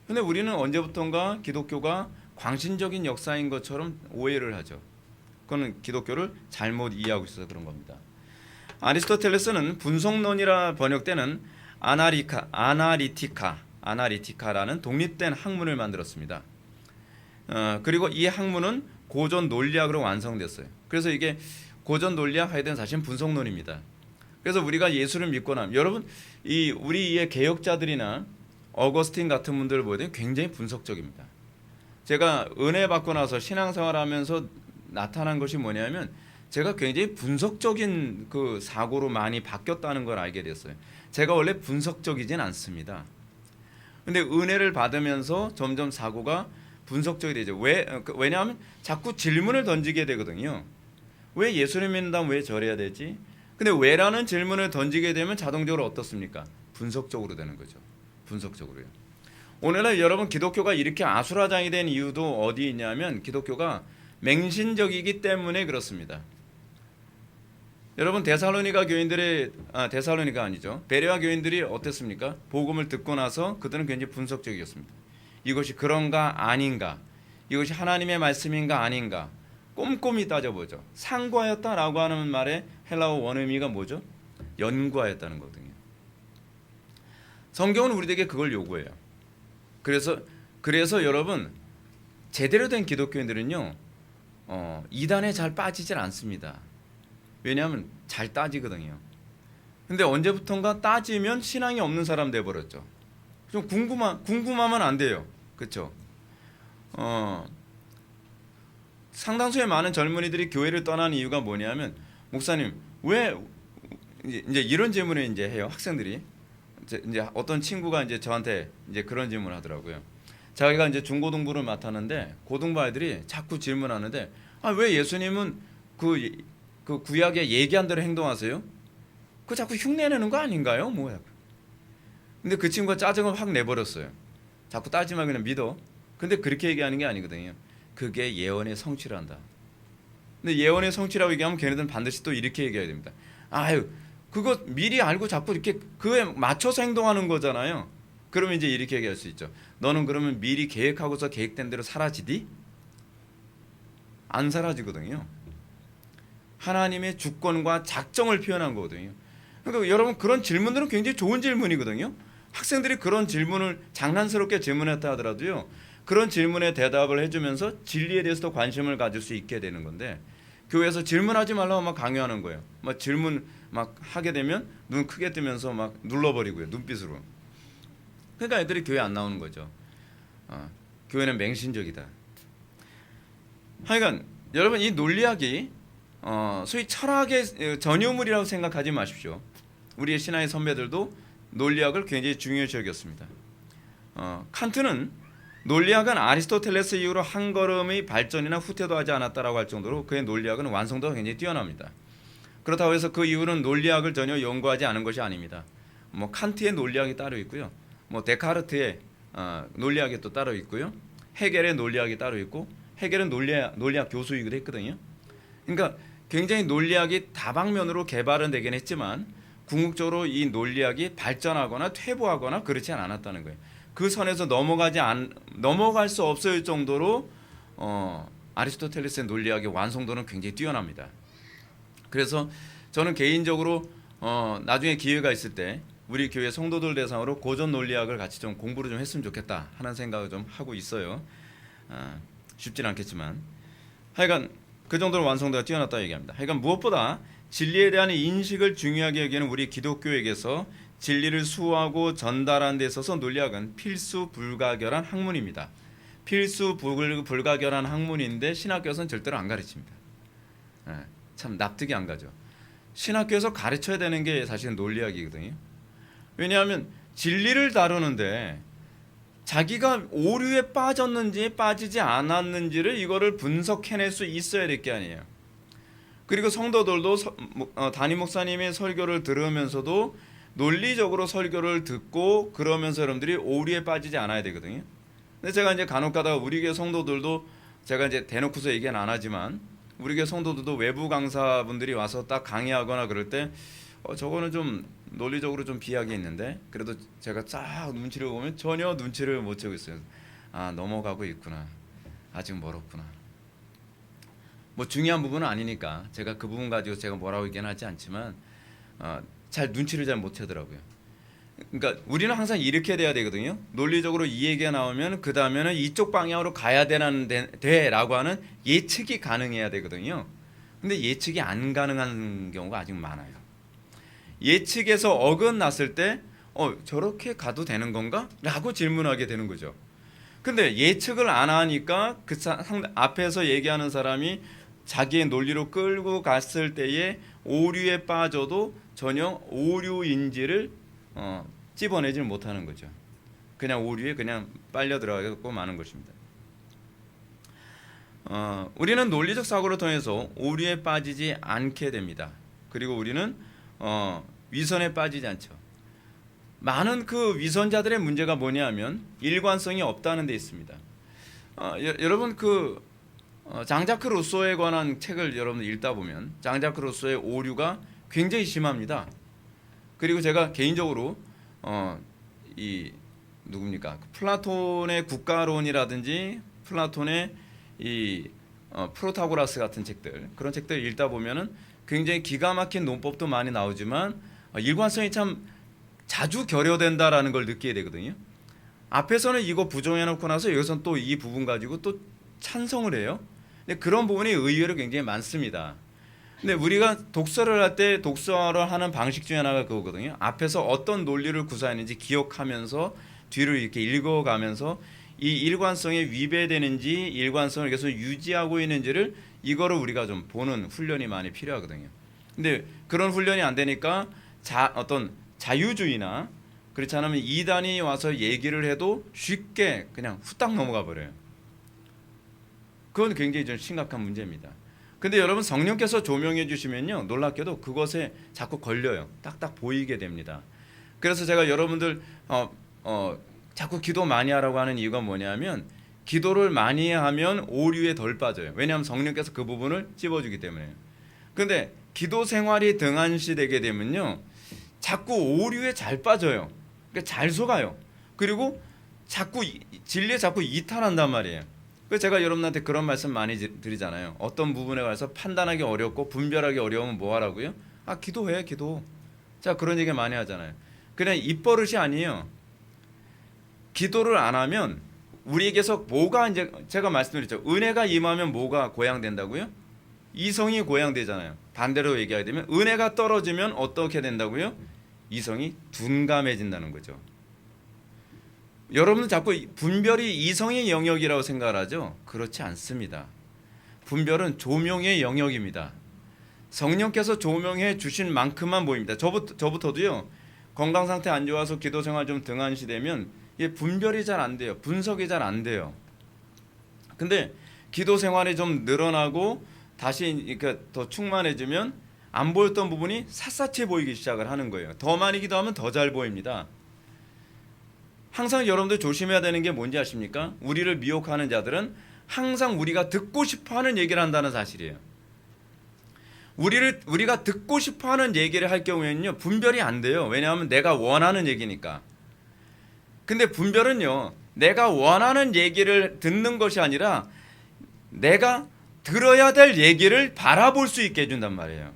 근데 우리는 언제부턴가 기독교가 광신적인 역사인 것처럼 오해를 하죠. 그거는 기독교를 잘못 이해하고 있어서 그런 겁니다. 아리스토텔레스는 분석론이라 번역되는 아나리티카라는 독립된 학문을 만들었습니다. 그리고 이 학문은 고전 논리학으로 완성됐어요. 그래서 이게 고전 논리학 하여튼 사실은 분석론입니다. 그래서 우리가 예수를 믿고 나면 여러분 우리의 개혁자들이나 어거스틴 같은 분들을 보면 굉장히 분석적입니다. 제가 은혜 받고 나서 신앙생활하면서 나타난 것이 뭐냐면 제가 굉장히 분석적인 그 사고로 많이 바뀌었다는 걸 알게 됐어요. 제가 원래 분석적이진 않습니다. 근데 은혜를 받으면서 점점 사고가 분석적이 되죠. 왜냐하면 자꾸 질문을 던지게 되거든요. 왜 예수를 믿는다면 왜 저래야 되지? 근데 왜라는 질문을 던지게 되면 자동적으로 어떻습니까? 분석적으로 되는 거죠. 분석적으로요. 오늘날 여러분 기독교가 이렇게 아수라장이 된 이유도 어디 있냐면 기독교가 맹신적이기 때문에 그렇습니다. 여러분 데살로니가 아니죠. 베레아 교인들이 어땠습니까? 복음을 듣고 나서 그들은 굉장히 분석적이었습니다. 이것이 그런가 아닌가, 이것이 하나님의 말씀인가 아닌가 꼼꼼히 따져보죠. 상고하였다라고 하는 말의 헬라어 원의미가 뭐죠? 연구하였다는 거거든요. 성경은 우리에게 그걸 요구해요. 그래서 여러분 제대로 된 기독교인들은요 이단에 잘 빠지질 않습니다. 왜냐하면 잘 따지거든요. 근데 언제부턴가 따지면 신앙이 없는 사람 돼버렸죠. 좀 궁금하면 안 돼요. 그렇죠? 상당수의 많은 젊은이들이 교회를 떠나는 이유가 뭐냐면 목사님 왜 이제 이런 질문을 이제 해요. 학생들이 이제 어떤 친구가 이제 저한테 이제 그런 질문을 하더라고요. 자기가 이제 중고등부를 맡았는데 고등부 아이들이 자꾸 질문하는데 왜 예수님은 그 구약에 얘기한 대로 행동하세요? 그 자꾸 흉내내는 거 아닌가요? 뭐야? 근데 그 친구가 짜증을 확 내버렸어요. 자꾸 따지만 그냥 믿어. 근데 그렇게 얘기하는 게 아니거든요. 그게 예언의 성취란다. 근데 예언의 성취라고 얘기하면 걔네들은 반드시 또 이렇게 얘기해야 됩니다. 아유, 그거 미리 알고 자꾸 이렇게 그에 맞춰서 행동하는 거잖아요. 그러면 이제 이렇게 얘기할 수 있죠. 너는 그러면 미리 계획하고서 계획된 대로 사라지디? 안 사라지거든요. 하나님의 주권과 작정을 표현한 거거든요. 그러니까 여러분 그런 질문들은 굉장히 좋은 질문이거든요. 학생들이 그런 질문을 장난스럽게 질문했다 하더라도요. 그런 질문에 대답을 해주면서 진리에 대해서도 관심을 가질 수 있게 되는 건데 교회에서 질문하지 말라고 막 강요하는 거예요. 막 질문 막 하게 되면 눈 크게 뜨면서 막 눌러버리고요. 눈빛으로. 그러니까 애들이 교회 안 나오는 거죠. 교회는 맹신적이다. 하여간 여러분 이 논리학이 소위 철학의 전유물이라고 생각하지 마십시오. 우리의 신앙의 선배들도 논리학을 굉장히 중요시 여겼습니다. 칸트는 논리학은 아리스토텔레스 이후로 한 걸음의 발전이나 후퇴도 하지 않았다라고 할 정도로 그의 논리학은 완성도가 굉장히 뛰어납니다. 그렇다고 해서 그 이후는 논리학을 전혀 연구하지 않은 것이 아닙니다. 뭐 칸트의 논리학이 따로 있고요. 뭐 데카르트의 논리학이 또 따로 있고요. 헤겔의 논리학이 따로 있고 헤겔은 논리학 교수이기도 했거든요. 그러니까 굉장히 논리학이 다방면으로 개발은 되긴 했지만 궁극적으로 이 논리학이 발전하거나 퇴보하거나 그렇지 않았다는 거예요. 그 선에서 넘어갈 수 없을 정도로 아리스토텔레스의 논리학의 완성도는 굉장히 뛰어납니다. 그래서 저는 개인적으로 나중에 기회가 있을 때 우리 교회 성도들 대상으로 고전 논리학을 같이 좀 공부를 좀 했으면 좋겠다 하는 생각을 좀 하고 있어요. 쉽지는 않겠지만 하여간 그 정도로 완성도가 뛰어났다 얘기합니다. 하여간 무엇보다 진리에 대한 인식을 중요하게 여기는 우리 기독교에게서 진리를 수호하고 전달하는 데 있어서 논리학은 필수 불가결한 학문입니다. 필수 불가결한 학문인데 신학교에서는 절대로 안 가르칩니다. 참 납득이 안 가죠. 신학교에서 가르쳐야 되는 게 사실은 논리학이거든요. 왜냐하면 진리를 다루는데 자기가 오류에 빠졌는지 빠지지 않았는지를 이거를 분석해낼 수 있어야 될 게 아니에요. 그리고 성도들도 담임 목사님의 설교를 들으면서도 논리적으로 설교를 듣고 그러면서 여러분들이 오류에 빠지지 않아야 되거든요. 근데 제가 이제 간혹가다가 우리 교회 성도들도 제가 이제 대놓고서 얘기는 안 하지만 우리 교회 성도들도 외부 강사분들이 와서 딱 강의하거나 그럴 때 저거는 좀 논리적으로 좀 비약이 있는데 그래도 제가 쫙 눈치를 보면 전혀 눈치를 못 채고 있어요. 아, 넘어가고 있구나. 아직 멀었구나. 뭐 중요한 부분은 아니니까 제가 그 부분 가지고 제가 뭐라고 얘기는 하지 않지만 잘 눈치를 잘 못 채더라고요. 그러니까 우리는 항상 이렇게 돼야 되거든요. 논리적으로 이 얘기가 나오면 그 다음에는 이쪽 방향으로 가야 되라고 하는 예측이 가능해야 되거든요. 근데 예측이 안 가능한 경우가 아직 많아요. 예측에서 어긋났을 때 저렇게 가도 되는 건가? 라고 질문하게 되는 거죠. 근데 예측을 안 하니까 그 앞에서 얘기하는 사람이 자기의 논리로 끌고 갔을 때에 오류에 빠져도 전혀 오류인지를 찝어내지 못하는 거죠. 그냥 오류에 그냥 빨려 들어가고 마는 것입니다. 우리는 논리적 사고를 통해서 오류에 빠지지 않게 됩니다. 그리고 우리는 위선에 빠지지 않죠. 많은 그 위선자들의 문제가 뭐냐면 일관성이 없다는 데 있습니다. 여러분 장자크 루소에 관한 책을 여러분 읽다 보면 장자크 루소의 오류가 굉장히 심합니다. 그리고 제가 개인적으로 누굽니까? 플라톤의 국가론이라든지 플라톤의 프로타고라스 같은 책들 그런 책들 읽다 보면은 굉장히 기가 막힌 논법도 많이 나오지만 일관성이 참 자주 결여된다라는 걸 느끼게 되거든요. 앞에서는 이거 부정해놓고 나서 여기서는 또 이 부분 가지고 또 찬성을 해요. 근데 그런 부분이 의외로 굉장히 많습니다. 근데 우리가 독서를 할 때 독서를 하는 방식 중에 하나가 그거거든요. 앞에서 어떤 논리를 구사했는지 기억하면서 뒤를 이렇게 읽어가면서 이 일관성에 위배되는지 일관성을 계속 유지하고 있는지를 이거를 우리가 좀 보는 훈련이 많이 필요하거든요. 근데 그런 훈련이 안 되니까 어떤 자유주의나 그렇지 않으면 이단이 와서 얘기를 해도 쉽게 그냥 후딱 넘어가 버려요. 그건 굉장히 좀 심각한 문제입니다. 근데 여러분 성령께서 조명해 주시면요 놀랍게도 그것에 자꾸 걸려요. 딱딱 보이게 됩니다. 그래서 제가 여러분들 자꾸 기도 많이 하라고 하는 이유가 뭐냐면 기도를 많이 하면 오류에 덜 빠져요. 왜냐하면 성령께서 그 부분을 찝어주기 때문에요. 근데 기도 생활이 등한시되게 되면요 자꾸 오류에 잘 빠져요. 그러니까 잘 속아요. 그리고 자꾸 진리에 자꾸 이탈한단 말이에요. 그래서 제가 여러분한테 그런 말씀 많이 드리잖아요. 어떤 부분에 관해서 판단하기 어렵고 분별하기 어려우면 뭐 하라고요? 기도해, 기도. 자, 그런 얘기 많이 하잖아요. 그냥 입버릇이 아니에요. 기도를 안 하면 우리에게서 뭐가 이제 제가 말씀드렸죠. 은혜가 임하면 뭐가 고양된다고요? 이성이 고양되잖아요. 반대로 얘기하게 되면 은혜가 떨어지면 어떻게 된다고요? 이성이 둔감해진다는 거죠. 여러분은 자꾸 분별이 이성의 영역이라고 생각을 하죠? 그렇지 않습니다. 분별은 조명의 영역입니다. 성령께서 조명해 주신 만큼만 보입니다. 저부터도요. 건강 상태 안 좋아서 기도 생활 좀 등한시되면 분별이 잘 안 돼요. 분석이 잘 안 돼요. 근데 기도 생활이 좀 늘어나고 다시 이렇게 더 충만해지면 안 보였던 부분이 샅샅이 보이기 시작을 하는 거예요. 더 많이 기도하면 더 잘 보입니다. 항상 여러분들 조심해야 되는 게 뭔지 아십니까? 우리를 미혹하는 자들은 항상 우리가 듣고 싶어하는 얘기를 한다는 사실이에요. 우리가 듣고 싶어하는 얘기를 할 경우에는요 분별이 안 돼요. 왜냐하면 내가 원하는 얘기니까. 근데 분별은요 내가 원하는 얘기를 듣는 것이 아니라 내가 들어야 될 얘기를 바라볼 수 있게 해준단 말이에요.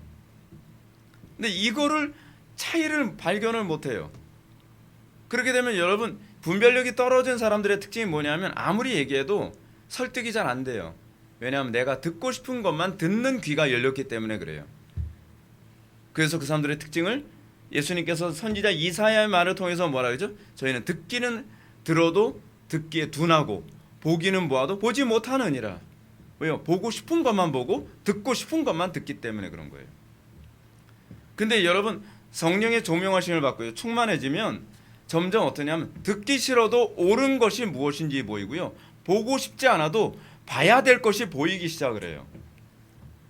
근데 이거를 차이를 발견을 못해요. 그렇게 되면 여러분 분별력이 떨어진 사람들의 특징이 뭐냐면 아무리 얘기해도 설득이 잘 안 돼요. 왜냐하면 내가 듣고 싶은 것만 듣는 귀가 열렸기 때문에 그래요. 그래서 그 사람들의 특징을 예수님께서 선지자 이사야의 말을 통해서 뭐라 그러죠? 저희는 듣기는 들어도 듣기에 둔하고 보기는 보아도 보지 못하느니라. 왜요? 보고 싶은 것만 보고 듣고 싶은 것만 듣기 때문에 그런 거예요. 근데 여러분 성령의 조명하심을 받고요 충만해지면 점점 어떠냐면 듣기 싫어도 옳은 것이 무엇인지 보이고요 보고 싶지 않아도 봐야 될 것이 보이기 시작을 해요.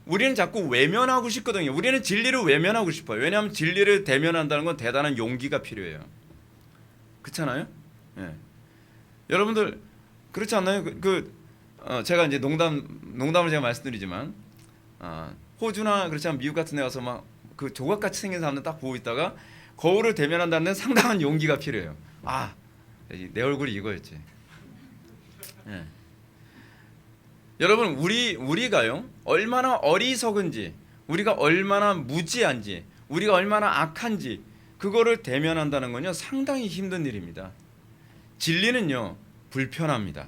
우리는 자꾸 외면하고 싶거든요. 우리는 진리를 외면하고 싶어요. 왜냐하면 진리를 대면한다는 건 대단한 용기가 필요해요. 그렇잖아요? 예. 여러분들 그렇지 않나요? 제가 이제 농담을 제가 말씀드리지만 호주나 그렇지 않으면 미국 같은 데 가서 막 그 조각같이 생긴 사람들 딱 보고 있다가 거울을 대면한다는 데는 상당한 용기가 필요해요. 내 얼굴이 이거였지. 예. 여러분 우리가요 얼마나 어리석은지 우리가 얼마나 무지한지 우리가 얼마나 악한지 그거를 대면한다는 건요 상당히 힘든 일입니다. 진리는요 불편합니다.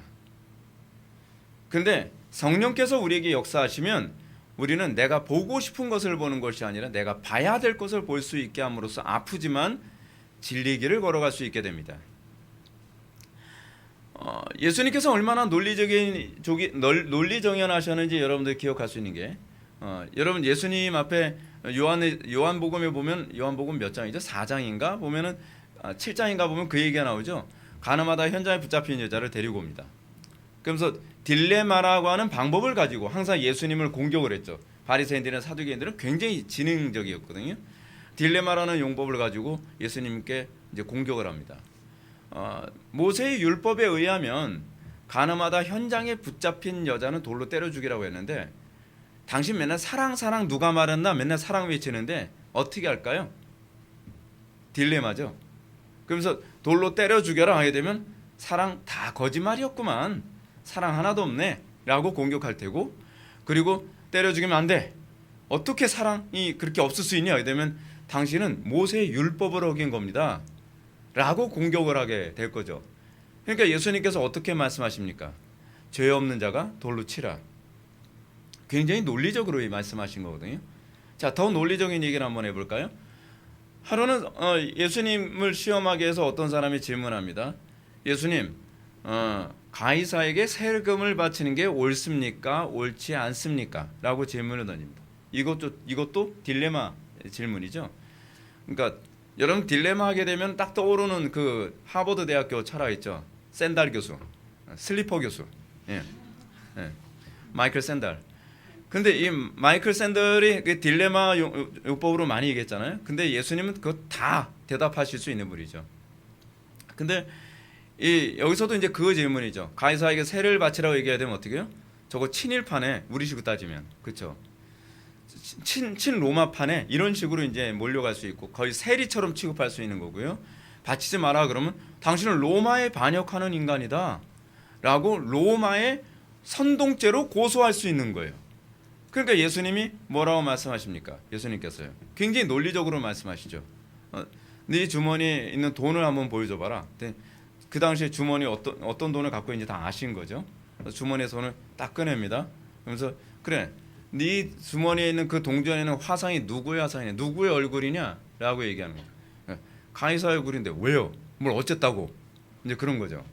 근데 성령께서 우리에게 역사하시면 우리는 내가 보고 싶은 것을 보는 것이 아니라 내가 봐야 될 것을 볼 수 있게 함으로써 아프지만 진리의 길을 걸어갈 수 있게 됩니다. 예수님께서 얼마나 논리정연하셨는지 여러분들 기억할 수 있는 게 여러분 예수님 앞에 요한복음에 보면 요한복음 몇 장이죠? 4장인가 보면은 7장인가 보면 그 얘기가 나오죠. 가늠하다 현장에 붙잡힌 여자를 데리고 옵니다. 그러면서 딜레마라고 하는 방법을 가지고 항상 예수님을 공격을 했죠. 바리새인들이나 사두개인들은 굉장히 지능적이었거든요. 딜레마라는 용법을 가지고 예수님께 이제 공격을 합니다. 모세의 율법에 의하면 가늠하다 현장에 붙잡힌 여자는 돌로 때려 죽이라고 했는데 당신 맨날 사랑 누가 말했나 맨날 사랑 외치는데 어떻게 할까요? 딜레마죠. 그러면서 돌로 때려 죽여라 하게 되면 사랑 다 거짓말이었구만. 사랑 하나도 없네 라고 공격할 테고 그리고 때려 죽이면 안 돼. 어떻게 사랑이 그렇게 없을 수 있냐 하게 되면 당신은 모세의 율법을 어긴 겁니다. 라고 공격을 하게 될 거죠. 그러니까 예수님께서 어떻게 말씀하십니까? 죄 없는 자가 돌로 치라. 굉장히 논리적으로 말씀하신 거거든요. 자, 더 논리적인 얘기를 한번 해볼까요? 하루는 예수님을 시험하기 위해서 어떤 사람이 질문합니다. 예수님, 가이사에게 세금을 바치는 게 옳습니까? 옳지 않습니까? 라고 질문을 던집니다. 이것도 딜레마 질문이죠. 그러니까 여러분 딜레마 하게 되면 딱 떠오르는 그 하버드 대학교 철학 있죠. 샌달 교수, 슬리퍼 교수, 마이클 샌달. 근데 이 마이클 샌달이 그 딜레마 요법으로 많이 얘기했잖아요. 근데 예수님은 그거 다 대답하실 수 있는 분이죠. 근데 여기서도 이제 그 질문이죠. 가이사에게 세를 바치라고 얘기해야 되면 어떻게 해요? 저거 친일파네. 우리식으로 따지면 그렇죠. 친 로마파네. 이런 식으로 이제 몰려갈 수 있고 거의 세리처럼 취급할 수 있는 거고요. 바치지 마라 그러면 당신은 로마에 반역하는 인간이다 라고 로마의 선동죄로 고소할 수 있는 거예요. 그러니까 예수님이 뭐라고 말씀하십니까? 예수님께서요 굉장히 논리적으로 말씀하시죠. 네 주머니에 있는 돈을 한번 보여줘봐라. 그 당시에 주머니 어떤 돈을 갖고 있는지 다 아신 거죠. 주머니에 손을 딱 꺼냅니다. 그러면서 그래, 네 주머니에 있는 그 동전에 있는 화상이 누구의 화상이냐, 누구의 얼굴이냐라고 얘기하는 거예요. 가이사 얼굴인데 왜요? 뭘 어쨌다고? 이제 그런 거죠.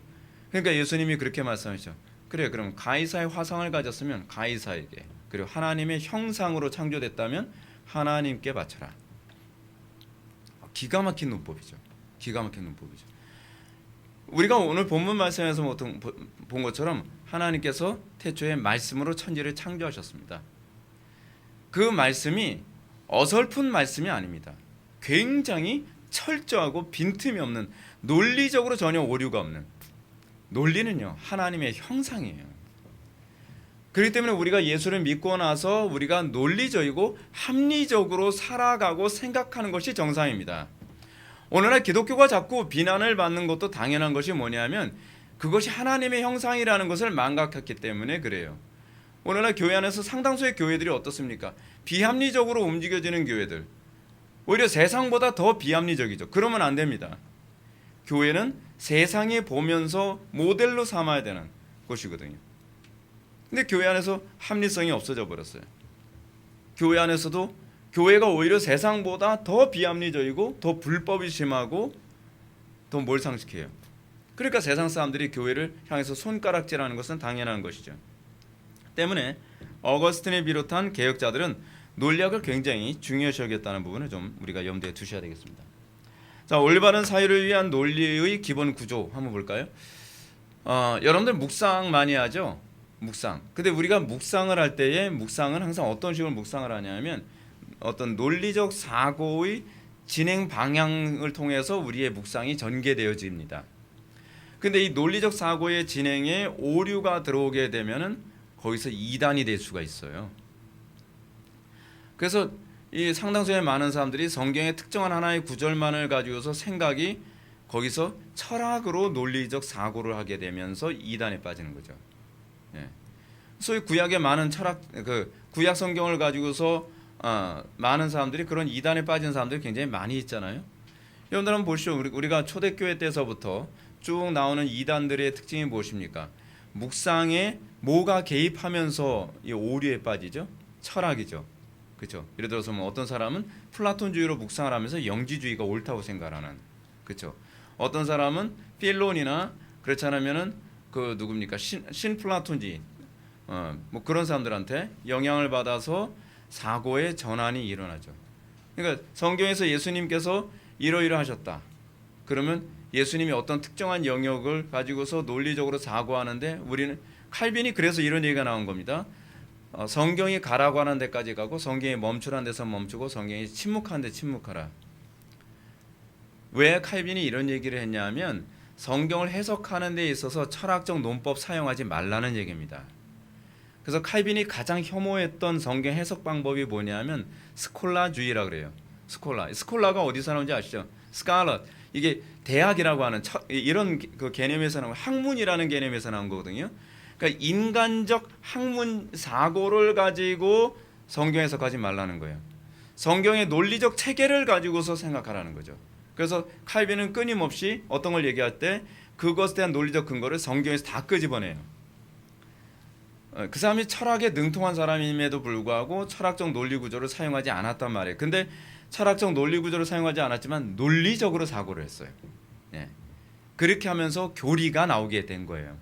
그러니까 예수님이 그렇게 말씀하시죠. 그래, 그럼 가이사의 화상을 가졌으면 가이사에게, 그리고 하나님의 형상으로 창조됐다면 하나님께 바쳐라. 기가 막힌 논법이죠. 기가 막힌 논법이죠. 우리가 오늘 본문 말씀에서 본 것처럼 하나님께서 태초에 말씀으로 천지를 창조하셨습니다. 그 말씀이 어설픈 말씀이 아닙니다. 굉장히 철저하고 빈틈이 없는, 논리적으로 전혀 오류가 없는, 논리는요 하나님의 형상이에요. 그렇기 때문에 우리가 예수를 믿고 나서 우리가 논리적이고 합리적으로 살아가고 생각하는 것이 정상입니다. 오늘날 기독교가 자꾸 비난을 받는 것도 당연한 것이 뭐냐면 그것이 하나님의 형상이라는 것을 망각했기 때문에 그래요. 오늘날 교회 안에서 상당수의 교회들이 어떻습니까? 비합리적으로 움직여지는 교회들, 오히려 세상보다 더 비합리적이죠. 그러면 안 됩니다. 교회는 세상에 보면서 모델로 삼아야 되는 곳이거든요. 근데 교회 안에서 합리성이 없어져 버렸어요. 교회 안에서도 교회가 오히려 세상보다 더 비합리적이고 더 불법이 심하고 더 몰상식해요. 그러니까 세상 사람들이 교회를 향해서 손가락질하는 것은 당연한 것이죠. 때문에 어거스틴을 비롯한 개혁자들은 논리학을 굉장히 중요시 여겼다는 부분을 좀 우리가 염두에 두셔야 되겠습니다. 자, 올바른 사회를 위한 논리의 기본 구조 한번 볼까요? 여러분들 묵상 많이 하죠? 묵상. 근데 우리가 묵상을 할 때에 묵상은 항상 어떤 식으로 묵상을 하냐면 어떤 논리적 사고의 진행 방향을 통해서 우리의 묵상이 전개되어집니다. 근데 이 논리적 사고의 진행에 오류가 들어오게 되면은 거기서 이단이 될 수가 있어요. 그래서 이 상당수의 많은 사람들이 성경의 특정한 하나의 구절만을 가지고서 생각이 거기서 철학으로 논리적 사고를 하게 되면서 이단에 빠지는 거죠. 예. 소위 구약의 많은 철학, 구약 성경을 가지고서 많은 사람들이 그런 이단에 빠진 사람들이 굉장히 많이 있잖아요. 여러분들 한번 보시죠. 우리가 초대교회 때서부터 쭉 나오는 이단들의 특징이 무엇입니까? 묵상에 뭐가 개입하면서 이 오류에 빠지죠? 철학이죠. 그렇죠? 예를 들어서 뭐 어떤 사람은 플라톤주의로 묵상을 하면서 영지주의가 옳다고 생각하는, 그렇죠? 어떤 사람은 필론이나 그렇지 않으면은 그 누굽니까? 신플라톤주의, 뭐 그런 사람들한테 영향을 받아서 사고의 전환이 일어나죠. 그러니까 성경에서 예수님께서 이러이러하셨다. 그러면 예수님이 어떤 특정한 영역을 가지고서 논리적으로 사고하는데 우리는 칼빈이 그래서 이런 얘기가 나온 겁니다. 성경이 가라고 하는 데까지 가고 성경이 멈추라는 데서 멈추고 성경이 침묵한 데 침묵하라. 왜 칼빈이 이런 얘기를 했냐면 성경을 해석하는 데 있어서 철학적 논법 사용하지 말라는 얘기입니다. 그래서 칼빈이 가장 혐오했던 성경 해석 방법이 뭐냐면 스콜라주의라 그래요. 스콜라가 어디서 나오는지 아시죠? 스칼럿. 이게 대학이라고 하는 이런 그 개념에서 나온 학문이라는 개념에서 나온 거거든요. 그러니까 인간적 학문 사고를 가지고 성경 해석하지 말라는 거예요. 성경의 논리적 체계를 가지고서 생각하라는 거죠. 그래서 칼빈은 끊임없이 어떤 걸 얘기할 때 그것에 대한 논리적 근거를 성경에서 다 끄집어내요. 그 사람이 철학에 능통한 사람임에도 불구하고 철학적 논리 구조를 사용하지 않았단 말이에요. 근데 철학적 논리 구조를 사용하지 않았지만 논리적으로 사고를 했어요. 예. 그렇게 하면서 교리가 나오게 된 거예요.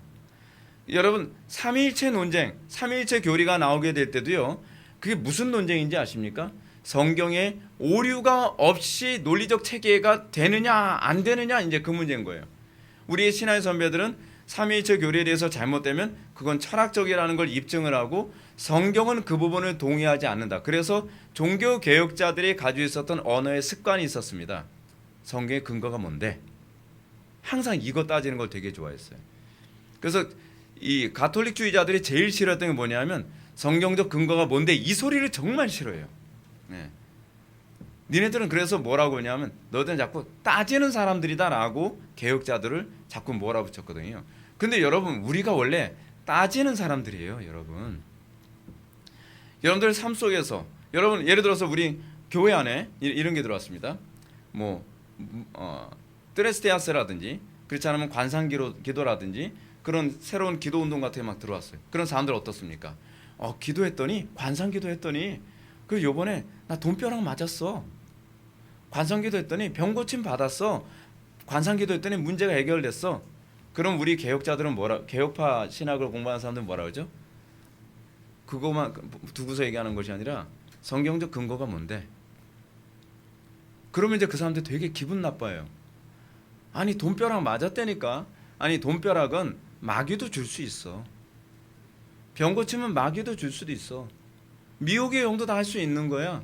여러분 삼위일체 논쟁, 삼위일체 교리가 나오게 될 때도요. 그게 무슨 논쟁인지 아십니까? 성경에 오류가 없이 논리적 체계가 되느냐 안 되느냐 이제 그 문제인 거예요. 우리의 신앙의 선배들은 삼위일체 교리에 대해서 잘못되면 그건 철학적이라는 걸 입증을 하고 성경은 그 부분을 동의하지 않는다. 그래서 종교 개혁자들이 가지고 있었던 언어의 습관이 있었습니다. 성경의 근거가 뭔데? 항상 이거 따지는 걸 되게 좋아했어요. 그래서 이 가톨릭주의자들이 제일 싫어했던 게 뭐냐면 성경적 근거가 뭔데 이 소리를 정말 싫어해요. 네. 니네들은 그래서 뭐라고 하냐면 너희들은 자꾸 따지는 사람들이다라고 개혁자들을 자꾸 몰아붙였거든요. 근데 여러분 우리가 원래 따지는 사람들이에요. 여러분들 삶 속에서 여러분 예를 들어서 우리 교회 안에 이런 게 들어왔습니다. 뭐 뜨레스테아스라든지 그렇지 않으면 관상기도라든지 그런 새로운 기도운동 같은 게 막 들어왔어요. 그런 사람들 어떻습니까? 기도했더니 관상기도했더니 그 요번에 나 돈벼락 맞았어. 관상기도했더니 병고침 받았어. 관상기도했더니 문제가 해결됐어. 그럼 우리 개혁자들은 개혁파 신학을 공부하는 사람들은 뭐라 그러죠? 그거만 두고서 얘기하는 것이 아니라 성경적 근거가 뭔데? 그러면 이제 그 사람들 되게 기분 나빠요. 아니 돈벼락 맞았다니까. 아니 돈벼락은 마귀도 줄 수 있어. 병고침은 마귀도 줄 수도 있어. 미혹의 용도 다 할 수 있는 거야.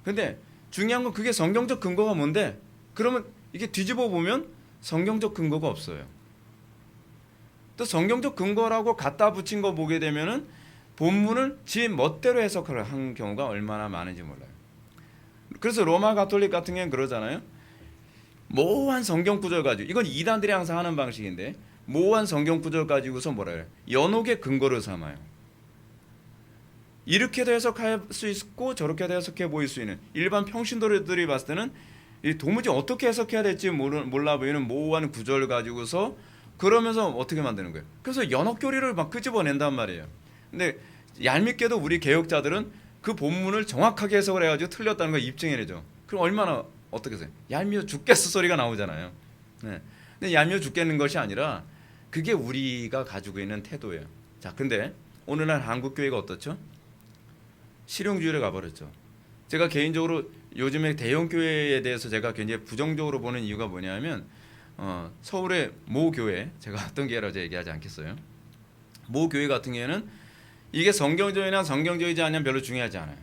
근데 중요한 건 그게 성경적 근거가 뭔데? 그러면 이게 뒤집어 보면 성경적 근거가 없어요. 또 성경적 근거라고 갖다 붙인 거 보게 되면은 본문을 지 멋대로 해석을 한 경우가 얼마나 많은지 몰라요. 그래서 로마 가톨릭 같은 경우는 그러잖아요. 모호한 성경 구절 가지고, 이건 이단들이 항상 하는 방식인데, 모호한 성경 구절 가지고서 뭐라 그래요? 연옥의 근거로 삼아요. 이렇게도 해석할 수 있고 저렇게도 해석해 보일 수 있는, 일반 평신도들이 봤을 때는 도무지 어떻게 해석해야 될지 몰라 보이는 모호한 구절 가지고서 그러면서 어떻게 만드는 거예요? 그래서 연옥교리를 막 끄집어낸단 말이에요. 근데 얄밉게도 우리 개혁자들은 그 본문을 정확하게 해석을 해가지고 틀렸다는 걸 입증해내죠. 그럼 얼마나 어떻게 해요? 얄미워 죽겠어 소리가 나오잖아요. 네. 근데 얄미워 죽겠는 것이 아니라 그게 우리가 가지고 있는 태도예요. 자, 근데 오늘날 한국 교회가 어떻죠? 실용주의를 가버렸죠. 제가 개인적으로 요즘에 대형 교회에 대해서 제가 굉장히 부정적으로 보는 이유가 뭐냐면, 서울의 모 교회, 제가 어떤 교회라고 얘기하지 않겠어요. 모 교회 같은 경우에는 이게 성경적이냐 성경적이지 않냐 별로 중요하지 않아요.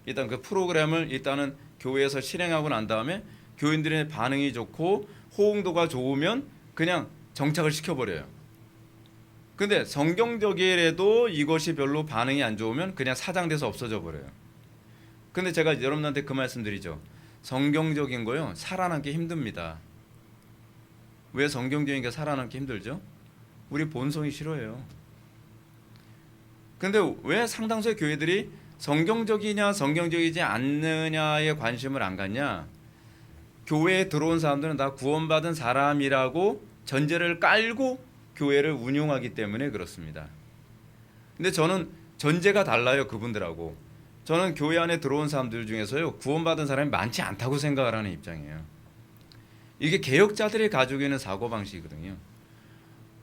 일단 그 프로그램을 일단은 교회에서 실행하고 난 다음에 교인들의 반응이 좋고 호응도가 좋으면 그냥 정착을 시켜버려요. 근데 성경적이라도 이것이 별로 반응이 안 좋으면 그냥 사장돼서 없어져 버려요. 근데 제가 여러분한테 그 말씀드리죠. 성경적인 거요, 살아남기 힘듭니다. 왜 성경적인 게 살아남기 힘들죠? 우리 본성이 싫어해요. 근데 왜 상당수의 교회들이 성경적이냐 성경적이지 않느냐에 관심을 안 갖냐? 교회에 들어온 사람들은 다 구원받은 사람이라고 전제를 깔고 교회를 운용하기 때문에 그렇습니다. 근데 저는 전제가 달라요, 그분들하고. 저는 교회 안에 들어온 사람들 중에서요, 구원받은 사람이 많지 않다고 생각을 하는 입장이에요. 이게 개혁자들이 가지고 있는 사고방식이거든요.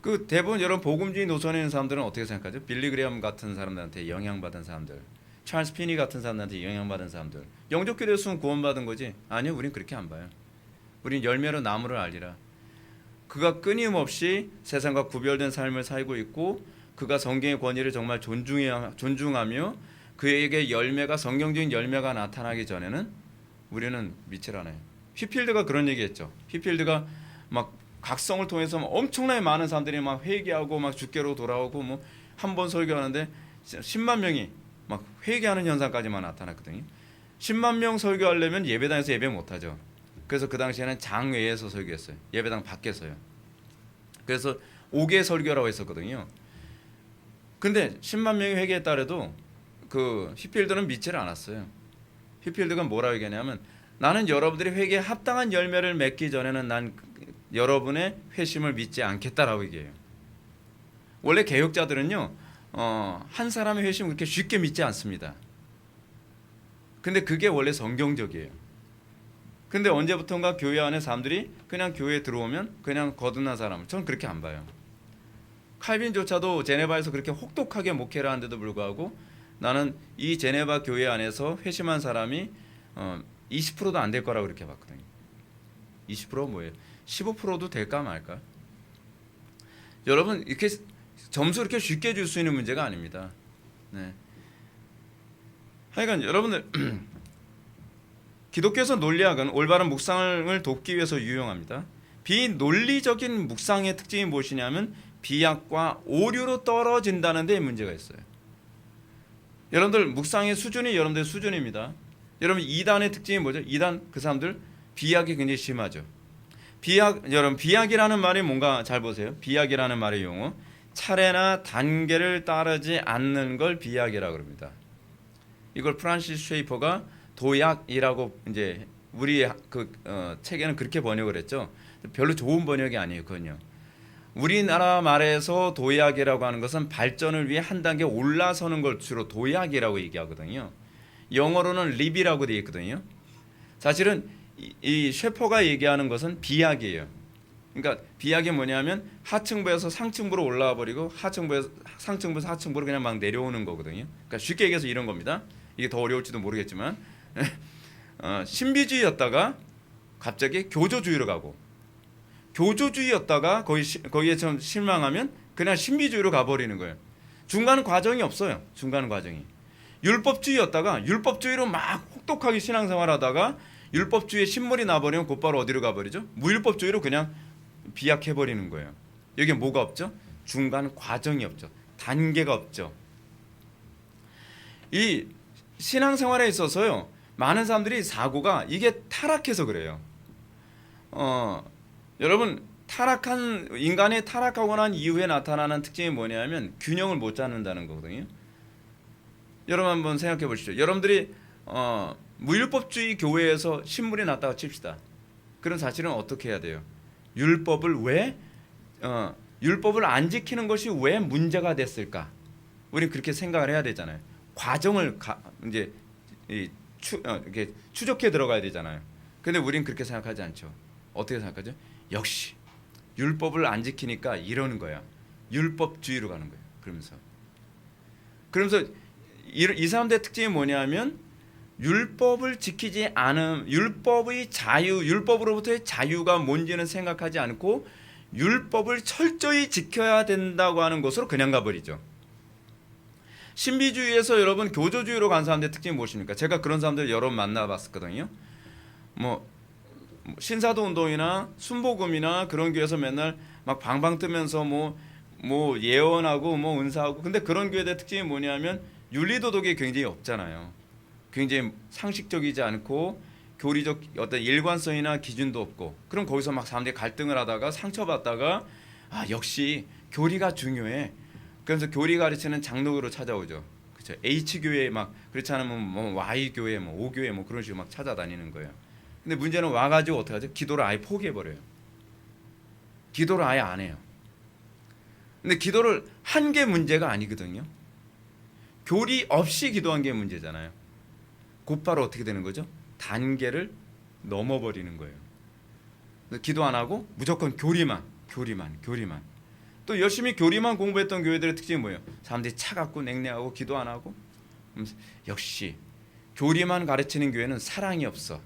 그 대부분 여러분 복음주의 노선에 있는 사람들은 어떻게 생각하죠? 빌리 그레엄 같은 사람들한테 영향받은 사람들, 찰스 피니 같은 사람들한테 영향받은 사람들, 영접교회 됐으면 구원받은 거지? 아니요, 우린 그렇게 안 봐요. 우린 열매로 나무를 알리라. 그가 끊임없이 세상과 구별된 삶을 살고 있고, 그가 성경의 권위를 정말 존중하며 그에게 열매가, 성경적인 열매가 나타나기 전에는 우리는 믿질 않아요. 휘필드가 그런 얘기했죠. 휘필드가 막 각성을 통해서 엄청나게 많은 사람들이 막 회개하고 막 주께로 돌아오고, 뭐 한 번 설교하는데 10만 명이 막 회개하는 현상까지만 나타났거든요. 10만 명 설교하려면 예배당에서 예배 못하죠. 그래서 그 당시에는 장외에서 설교했어요. 예배당 밖에서요. 그래서 5개 설교라고 했었거든요. 근데 10만 명이 회개했다 해도 그 휘필드는 믿지를 않았어요. 휘필드가 뭐라고 얘기하냐면, 나는 여러분들이 회개에 합당한 열매를 맺기 전에는 난 여러분의 회심을 믿지 않겠다라고 얘기해요. 원래 개혁자들은요, 한 사람의 회심을 그렇게 쉽게 믿지 않습니다. 근데 그게 원래 성경적이에요. 근데 언제부턴가 교회 안에 사람들이 그냥 교회에 들어오면 그냥 거듭난 사람을, 저는 그렇게 안 봐요. 칼빈조차도 제네바에서 그렇게 혹독하게 목회를 하는데도 불구하고 나는 이 제네바 교회 안에서 회심한 사람이 20%도 안 될 거라고 그렇게 봤거든요. 20% 뭐예요? 15%도 될까 말까? 여러분, 이렇게 점수 이렇게 쉽게 줄 수 있는 문제가 아닙니다. 네. 하여간 여러분들 기독교에서 논리학은 올바른 묵상을 돕기 위해서 유용합니다. 비논리적인 묵상의 특징이 무엇이냐면 비약과 오류로 떨어진다는 데 문제가 있어요. 여러분들 묵상의 수준이 여러분들의 수준입니다. 여러분 이단의 특징이 뭐죠? 이단 그 사람들 비약이 굉장히 심하죠. 여러분 비약이라는 말이 뭔가 잘 보세요. 비약이라는 말의 용어, 차례나 단계를 따르지 않는 걸 비약이라고 그럽니다. 이걸 프란시스 쉐이퍼가 도약이라고 이제 우리 책에는 그렇게 번역을 했죠. 별로 좋은 번역이 아니에요, 그건요. 우리나라 말에서 도약이라고 하는 것은 발전을 위해 한 단계 올라서는 걸 주로 도약이라고 얘기하거든요. 영어로는 립이라고 되어 있거든요. 사실은 이 셰퍼가 얘기하는 것은 비약이에요. 그러니까 비약이 뭐냐면 하층부에서 상층부로 올라와 버리고 하층부에서 상층부에서 하층부로 그냥 막 내려오는 거거든요. 그러니까 쉽게 얘기해서 이런 겁니다. 이게 더 어려울지도 모르겠지만 신비주의였다가 갑자기 교조주의로 가고, 교조주의였다가 거기에 좀 실망하면 그냥 신비주의로 가버리는 거예요. 중간 과정이 없어요. 중간 과정이. 율법주의였다가 율법주의로 막 혹독하게 신앙생활하다가 율법주의에 신물이 나버리면 곧바로 어디로 가버리죠? 무율법주의로 그냥 비약해버리는 거예요. 여기에 뭐가 없죠? 중간 과정이 없죠. 단계가 없죠. 이 신앙생활에 있어서요, 많은 사람들이 사고가 이게 타락해서 그래요. 여러분, 인간이 타락하고 난 이후에 나타나는 특징이 뭐냐면 균형을 못 잡는다는 거거든요. 여러분 한번 생각해 보시죠. 여러분들이 무율법주의 교회에서 신물이 났다고 칩시다. 그런 사실은 어떻게 해야 돼요? 율법을 안 지키는 것이 왜 문제가 됐을까? 우리는 그렇게 생각을 해야 되잖아요. 과정을 이제 이렇게 추적해 들어가야 되잖아요. 근데 우리는 그렇게 생각하지 않죠. 어떻게 생각하죠? 역시 율법을 안 지키니까 이러는 거야. 율법주의로 가는 거예요. 그러면서 이 사람들의 특징이 뭐냐면 율법을 지키지 않음, 율법으로부터의 자유가 뭔지는 생각하지 않고 율법을 철저히 지켜야 된다고 하는 것으로 그냥 가버리죠. 신비주의에서 여러분 교조주의로 간 사람들의 특징이 무엇입니까? 제가 그런 사람들 여러 번 만나봤었거든요. 신사도 운동이나 순복음이나 그런 교회에서 맨날 막 방방 뜨면서 뭐 예언하고 뭐 은사하고, 근데 그런 교회의 특징이 뭐냐면 윤리도덕이 굉장히 없잖아요. 굉장히 상식적이지 않고 교리적 어떤 일관성이나 기준도 없고, 그럼 거기서 막 사람들이 갈등을 하다가 상처받다가 역시 교리가 중요해. 그래서 교리 가르치는 장로교로 찾아오죠. 그렇죠. H 교회 막 그렇지 않으면 뭐 Y 교회 뭐 O 교회 뭐 그런 식으로 막 찾아다니는 거예요. 근데 문제는 와가지고 어떻게 하죠? 기도를 아예 포기해버려요. 기도를 아예 안 해요. 근데 기도를 한 게 문제가 아니거든요. 교리 없이 기도한 게 문제잖아요. 곧바로 어떻게 되는 거죠? 단계를 넘어버리는 거예요. 기도 안 하고 무조건 교리만. 또 열심히 교리만 공부했던 교회들의 특징이 뭐예요? 사람들이 차갑고 냉랭하고 기도 안 하고. 역시 교리만 가르치는 교회는 사랑이 없어.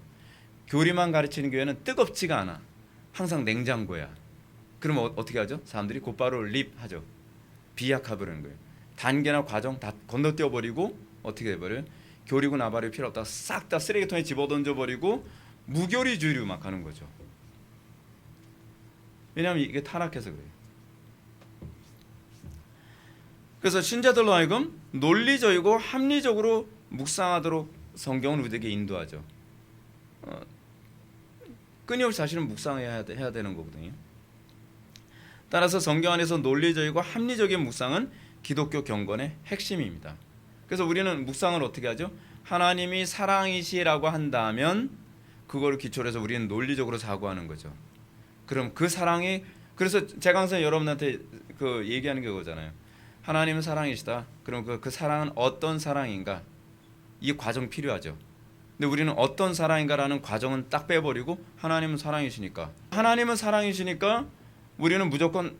교리만 가르치는 교회는 뜨겁지가 않아. 항상 냉장고야. 그러면 어떻게 하죠? 사람들이 곧바로 립하죠. 비약화버리는 거예요. 단계나 과정 다 건너뛰어버리고 어떻게 돼버려요? 교리고 나발이 필요 없다. 싹 다 쓰레기통에 집어던져버리고 무교리주의로 막 가는 거죠. 왜냐하면 이게 타락해서 그래요. 그래서 신자들로 하여금 논리적이고 합리적으로 묵상하도록 성경은 우리에게 인도하죠. 끊임없이 사실은 묵상해야 되는 거거든요. 따라서 성경 안에서 논리적이고 합리적인 묵상은 기독교 경건의 핵심입니다. 그래서 우리는 묵상을 어떻게 하죠? 하나님이 사랑이시라고 한다면 그걸 기초로 해서 우리는 논리적으로 사고하는 거죠. 그럼 그 사랑이, 그래서 제가 항상 여러분한테 얘기하는 게 그거잖아요. 하나님은 사랑이시다. 그럼 그 사랑은 어떤 사랑인가? 이 과정 필요하죠. 근데 우리는 어떤 사랑인가라는 과정은 딱 빼버리고 하나님은 사랑이시니까 우리는 무조건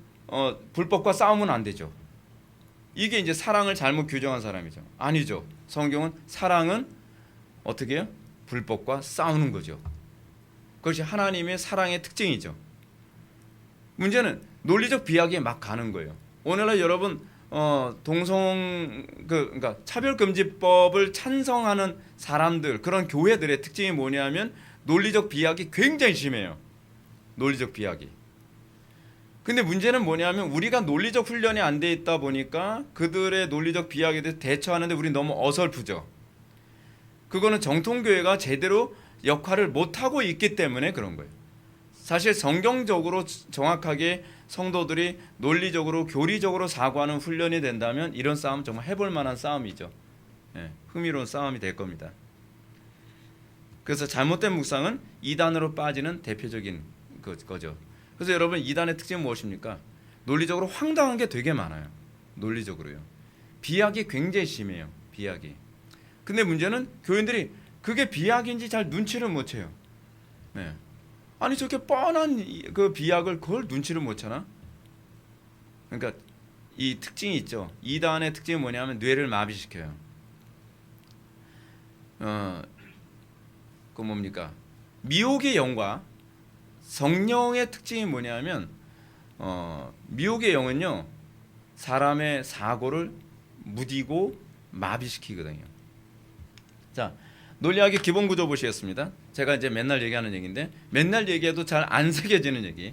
불법과 싸우면 안 되죠. 이게 이제 사랑을 잘못 규정한 사람이죠. 아니죠. 성경은 사랑은 어떻게 해요? 불법과 싸우는 거죠. 그것이 하나님의 사랑의 특징이죠. 문제는 논리적 비약에 막 가는 거예요. 오늘날 여러분 그러니까 차별금지법을 찬성하는 사람들, 그런 교회들의 특징이 뭐냐면 논리적 비약이 굉장히 심해요. 논리적 비약이. 근데 문제는 뭐냐면 우리가 논리적 훈련이 안 돼 있다 보니까 그들의 논리적 비약에 대해서 대처하는데 우리 너무 어설프죠. 그거는 정통교회가 제대로 역할을 못하고 있기 때문에 그런 거예요. 사실 성경적으로 정확하게 성도들이 논리적으로 교리적으로 사고하는 훈련이 된다면 이런 싸움 정말 해볼 만한 싸움이죠. 흥미로운 싸움이 될 겁니다. 그래서 잘못된 묵상은 이단으로 빠지는 대표적인 거죠. 그래서 여러분, 이단의 특징은 무엇입니까? 논리적으로 황당한 게 되게 많아요. 논리적으로요. 비약이 굉장히 심해요. 비약이. 근데 문제는 교인들이 그게 비약인지 잘 눈치를 못 채요. 아니 저렇게 뻔한 그 비약을 그걸 눈치를 못 채나? 그러니까 이 특징이 있죠. 이단의 특징이 뭐냐면 뇌를 마비시켜요. 그 뭡니까? 미혹의 영과 성령의 특징이 뭐냐면 미혹의 영은요, 사람의 사고를 무디고 마비시키거든요. 자, 논리학의 기본 구조 보시겠습니다. 제가 이제 맨날 얘기하는 얘기인데 맨날 얘기해도 잘 안 새겨지는 얘기.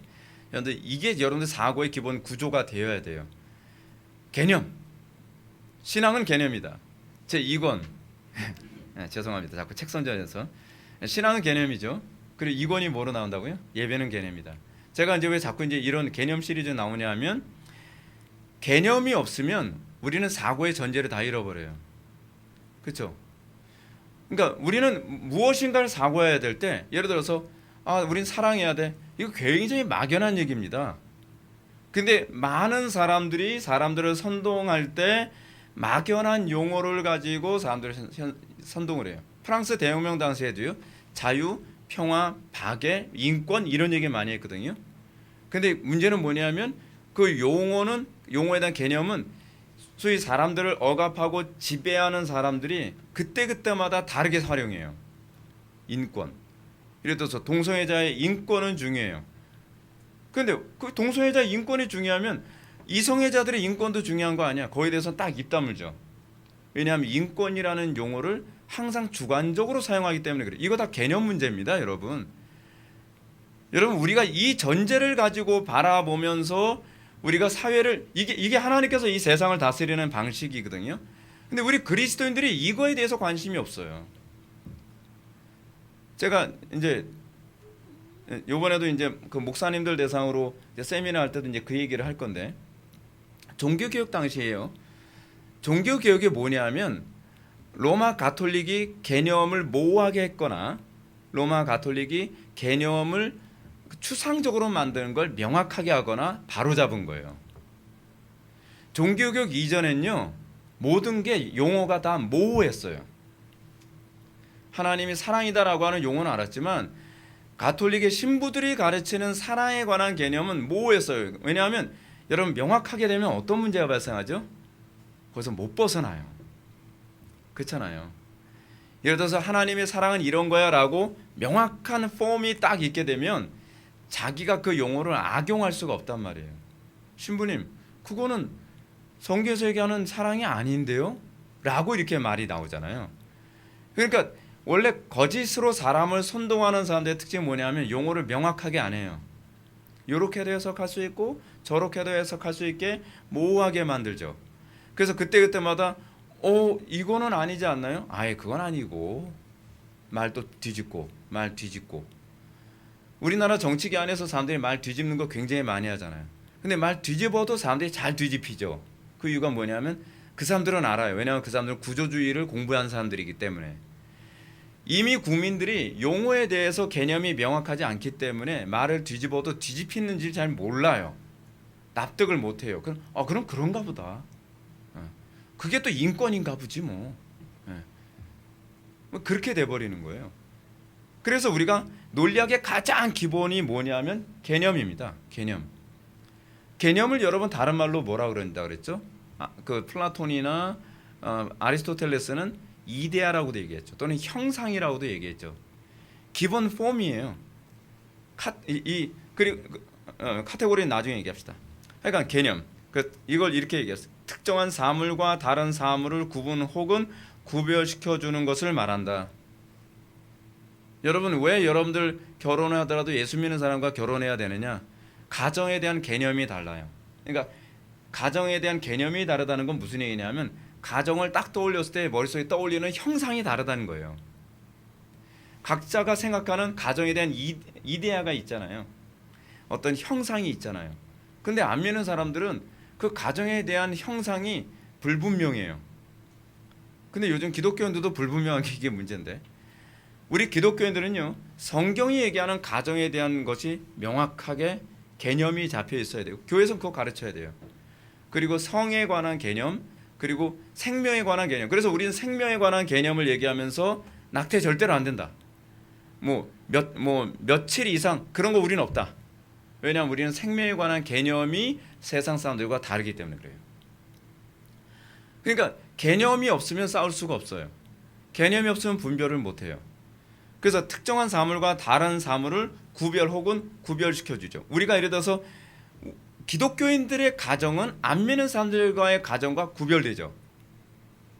그런데 이게 여러분들 사고의 기본 구조가 되어야 돼요. 개념. 신앙은 개념이다. 제 2권 죄송합니다. 자꾸 책 선전해서 신앙은 개념이죠. 그리고 2권이 뭐로 나온다고요? 예배는 개념이다. 제가 이제 왜 자꾸 이제 이런 개념 시리즈 나오냐면 개념이 없으면 우리는 사고의 전제를 다 잃어버려요. 그렇죠? 그러니까 우리는 무엇인가를 사고해야 될 때 예를 들어서 우린 사랑해야 돼. 이거 굉장히 막연한 얘기입니다. 근데 많은 사람들이 사람들을 선동할 때 막연한 용어를 가지고 사람들을 선동을 해요. 프랑스 대혁명 당시에도요. 자유, 평화, 박애, 인권 이런 얘기 많이 했거든요. 근데 문제는 뭐냐면 그 용어에 대한 개념은 소위 사람들을 억압하고 지배하는 사람들이 그때그때마다 다르게 활용해요. 인권. 예를 들어서 동성애자의 인권은 중요해요. 그런데 그 동성애자의 인권이 중요하면 이성애자들의 인권도 중요한 거 아니야. 거기에 대해서 딱 입 다물죠. 왜냐하면 인권이라는 용어를 항상 주관적으로 사용하기 때문에 그래요. 이거 다 개념 문제입니다, 여러분. 여러분 우리가 이 전제를 가지고 바라보면서 우리가 사회를 이게 하나님께서 이 세상을 다스리는 방식이거든요. 근데 우리 그리스도인들이 이거에 대해서 관심이 없어요. 제가 이제 요번에도 이제 그 목사님들 대상으로 이제 세미나 할 때도 이제 그 얘기를 할 건데 종교 개혁 당시에요. 종교 개혁이 뭐냐면 로마 가톨릭이 개념을 모호하게 했거나 로마 가톨릭이 개념을 추상적으로 만드는 걸 명확하게 하거나 바로잡은 거예요. 종교개혁 이전엔요. 모든 게 용어가 다 모호했어요. 하나님이 사랑이다라고 하는 용어는 알았지만 가톨릭의 신부들이 가르치는 사랑에 관한 개념은 모호했어요. 왜냐하면 여러분 명확하게 되면 어떤 문제가 발생하죠? 거기서 못 벗어나요. 그렇잖아요. 예를 들어서 하나님의 사랑은 이런 거야 라고 명확한 폼이 딱 있게 되면 자기가 그 용어를 악용할 수가 없단 말이에요. 신부님 그거는 성경에서 얘기하는 사랑이 아닌데요? 라고 이렇게 말이 나오잖아요. 그러니까 원래 거짓으로 사람을 선동하는 사람들의 특징이 뭐냐면 용어를 명확하게 안 해요. 이렇게도 해석할 수 있고 저렇게도 해석할 수 있게 모호하게 만들죠. 그래서 그때그때마다 이거는 아니지 않나요? 아예 그건 아니고 말 또 뒤집고 말 뒤집고. 우리나라 정치계 안에서 사람들이 말 뒤집는 거 굉장히 많이 하잖아요. 근데 말 뒤집어도 사람들이 잘 뒤집히죠. 그 이유가 뭐냐면 그 사람들은 알아요. 왜냐하면 그 사람들은 구조주의를 공부한 사람들이기 때문에. 이미 국민들이 용어에 대해서 개념이 명확하지 않기 때문에 말을 뒤집어도 뒤집히는지 잘 몰라요. 납득을 못해요. 그럼 그런가 보다. 그게 또 인권인가 보지 뭐. 그렇게 돼버리는 거예요. 그래서 우리가 논리학의 가장 기본이 뭐냐면 개념입니다. 개념을 여러분 다른 말로 뭐라 그런다 그랬죠? 그 플라톤이나 아리스토텔레스는 이데아라고도 얘기했죠. 또는 형상이라고도 얘기했죠. 기본 폼이에요. 그리고 카테고리는 나중에 얘기합시다. 그러니까 개념. 이걸 이렇게 얘기했어요. 특정한 사물과 다른 사물을 구분 혹은 구별시켜 주는 것을 말한다. 여러분 왜 여러분들 결혼을 하더라도 예수 믿는 사람과 결혼해야 되느냐? 가정에 대한 개념이 달라요. 그러니까 가정에 대한 개념이 다르다는 건 무슨 얘기냐면 가정을 딱 떠올렸을 때 머릿속에 떠올리는 형상이 다르다는 거예요. 각자가 생각하는 가정에 대한 이데아가 있잖아요. 어떤 형상이 있잖아요. 근데 안 믿는 사람들은 그 가정에 대한 형상이 불분명해요. 근데 요즘 기독교인들도 불분명한 게 이게 문제인데 우리 기독교인들은요 성경이 얘기하는 가정에 대한 것이 명확하게 개념이 잡혀 있어야 돼요. 교회에서 그거 가르쳐야 돼요. 그리고 성에 관한 개념 그리고 생명에 관한 개념. 그래서 우리는 생명에 관한 개념을 얘기하면서 낙태 절대로 안 된다. 며칠 이상 그런 거 우리는 없다. 왜냐하면 우리는 생명에 관한 개념이 세상 사람들과 다르기 때문에 그래요. 그러니까 개념이 없으면 싸울 수가 없어요. 개념이 없으면 분별을 못해요. 그래서 특정한 사물과 다른 사물을 구별 혹은 구별시켜주죠. 우리가 예를 들어서 기독교인들의 가정은 안 믿는 사람들과의 가정과 구별되죠.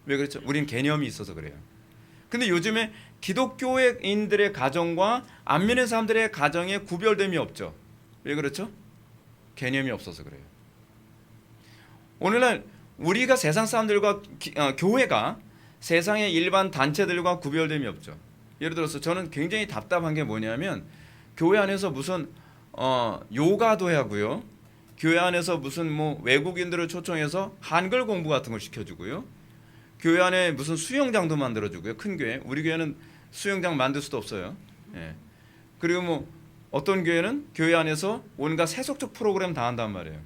왜 그렇죠? 우리는 개념이 있어서 그래요. 근데 요즘에 기독교인들의 가정과 안 믿는 사람들의 가정에 구별됨이 없죠. 왜 그렇죠? 개념이 없어서 그래요. 오늘날 우리가 세상 사람들과 교회가 세상의 일반 단체들과 구별됨이 없죠. 예를 들어서 저는 굉장히 답답한 게 뭐냐면 교회 안에서 무슨 요가도 하고요. 교회 안에서 무슨 뭐 외국인들을 초청해서 한글 공부 같은 걸 시켜주고요. 교회 안에 무슨 수영장도 만들어주고요. 큰 교회, 우리 교회는 수영장 만들 수도 없어요. 예. 그리고 뭐 어떤 교회는 교회 안에서 온갖 세속적 프로그램 다 한단 말이에요.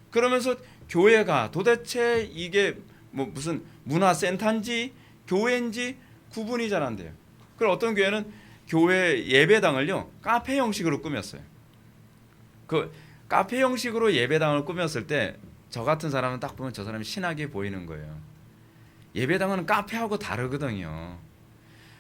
그러면서 교회가 도대체 이게 뭐 무슨 문화센터인지 교회인지 구분이 잘 안 돼요. 그리고 어떤 교회는 교회 예배당을요 카페 형식으로 꾸몄어요. 그 카페 형식으로 예배당을 꾸몄을 때 저 같은 사람은 딱 보면 저 사람이 신학이 보이는 거예요. 예배당은 카페하고 다르거든요.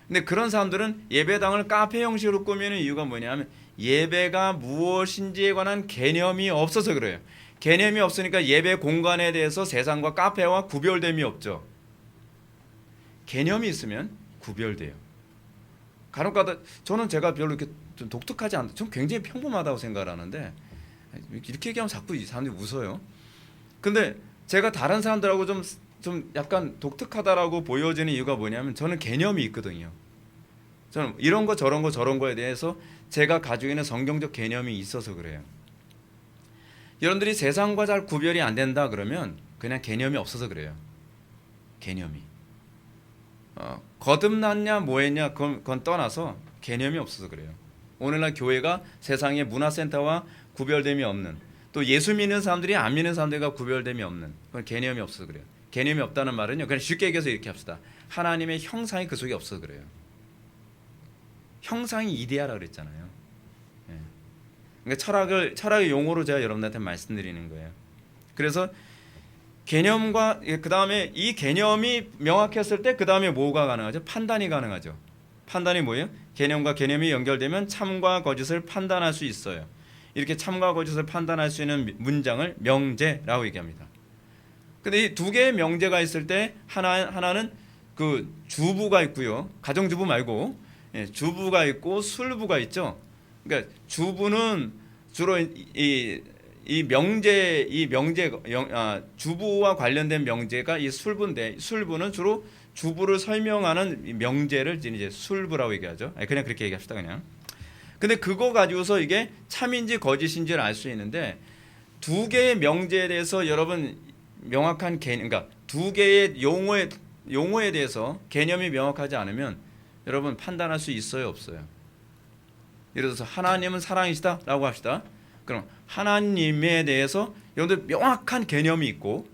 근데 그런 사람들은 예배당을 카페 형식으로 꾸미는 이유가 뭐냐면 예배가 무엇인지에 관한 개념이 없어서 그래요. 개념이 없으니까 예배 공간에 대해서 세상과 카페와 구별됨이 없죠. 개념이 있으면 구별돼요. 간혹가다 저는 제가 별로 이렇게 좀 독특하지 않다. 전 굉장히 평범하다고 생각을 하는데 이렇게 얘기하면 자꾸 이 사람들이 웃어요. 근데 제가 다른 사람들하고 좀 약간 독특하다라고 보여지는 이유가 뭐냐면 저는 개념이 있거든요. 저는 이런 거 저런 거 저런 거에 대해서 제가 가지고 있는 성경적 개념이 있어서 그래요. 여러분들이 세상과 잘 구별이 안 된다 그러면 그냥 개념이 없어서 그래요. 개념이 거듭났냐 뭐했냐 그건 떠나서 개념이 없어서 그래요. 오늘날 교회가 세상의 문화센터와 구별됨이 없는, 또 예수 믿는 사람들이 안 믿는 사람들과 구별됨이 없는, 그건 개념이 없어서 그래요. 개념이 없다는 말은요, 그냥 쉽게 얘기해서 이렇게 합시다. 하나님의 형상이 그 속에 없어서 그래요. 형상이 이데아라 그랬잖아요. 예. 그러니까 철학의 용어로 제가 여러분한테 말씀드리는 거예요. 그래서 개념과 그 다음에 이 개념이 명확했을 때 그 다음에 뭐가 가능하죠? 판단이 가능하죠. 판단이 뭐예요? 개념과 개념이 연결되면 참과 거짓을 판단할 수 있어요. 이렇게 참과 거짓을 판단할 수 있는 문장을 명제라고 얘기합니다. 근데 이 두 개의 명제가 있을 때 하나는 그 주부가 있고요. 가정주부 말고 주부가 있고 술부가 있죠. 그러니까 주부는 주로 주부와 관련된 명제가 이 술부인데, 술부는 주로 주부를 설명하는 명제를 이제 술부라고 얘기하죠. 그냥 그렇게 얘기합시다 그냥. 근데 그거 가지고서 이게 참인지 거짓인지를 알 수 있는데, 두 개의 명제에 대해서 여러분 명확한 그러니까 두 개의 용어에 대해서 개념이 명확하지 않으면 여러분 판단할 수 있어요, 없어요? 예를 들어서 하나님은 사랑이시다라고 합시다. 그럼 하나님에 대해서 여러분들 명확한 개념이 있고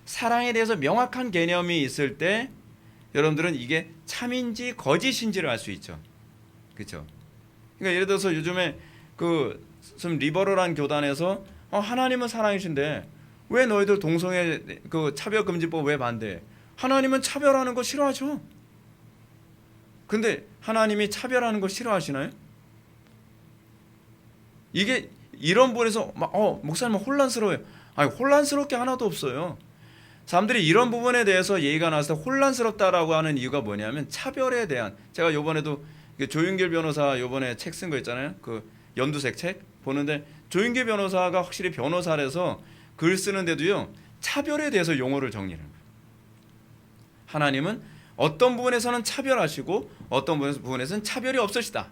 사랑에 대해서 명확한 개념이 있을 때 여러분들은 이게 참인지 거짓인지를 알 수 있죠. 그렇죠? 그러니까 예를 들어서 요즘에 좀 리버럴한 교단에서 하나님은 사랑이신데 왜 너희들 동성애 그 차별금지법 왜 반대해? 하나님은 차별하는 거 싫어하죠. 근데 하나님이 차별하는 거 싫어하시나요? 이게 이런 부분에서 목사님 혼란스러워요. 아니, 혼란스러울 게 하나도 없어요. 사람들이 이런 부분에 대해서 얘기가 나와서 혼란스럽다라고 하는 이유가 뭐냐면 차별에 대한, 제가 요번에도 조윤길 변호사 요번에 책 쓴 거 있잖아요. 그 연두색 책 보는데 조윤길 변호사가 확실히 변호사라서 글 쓰는데도요 차별에 대해서 용어를 정리를 해요. 하나님은 어떤 부분에서는 차별하시고 어떤 부분에서는 차별이 없으시다.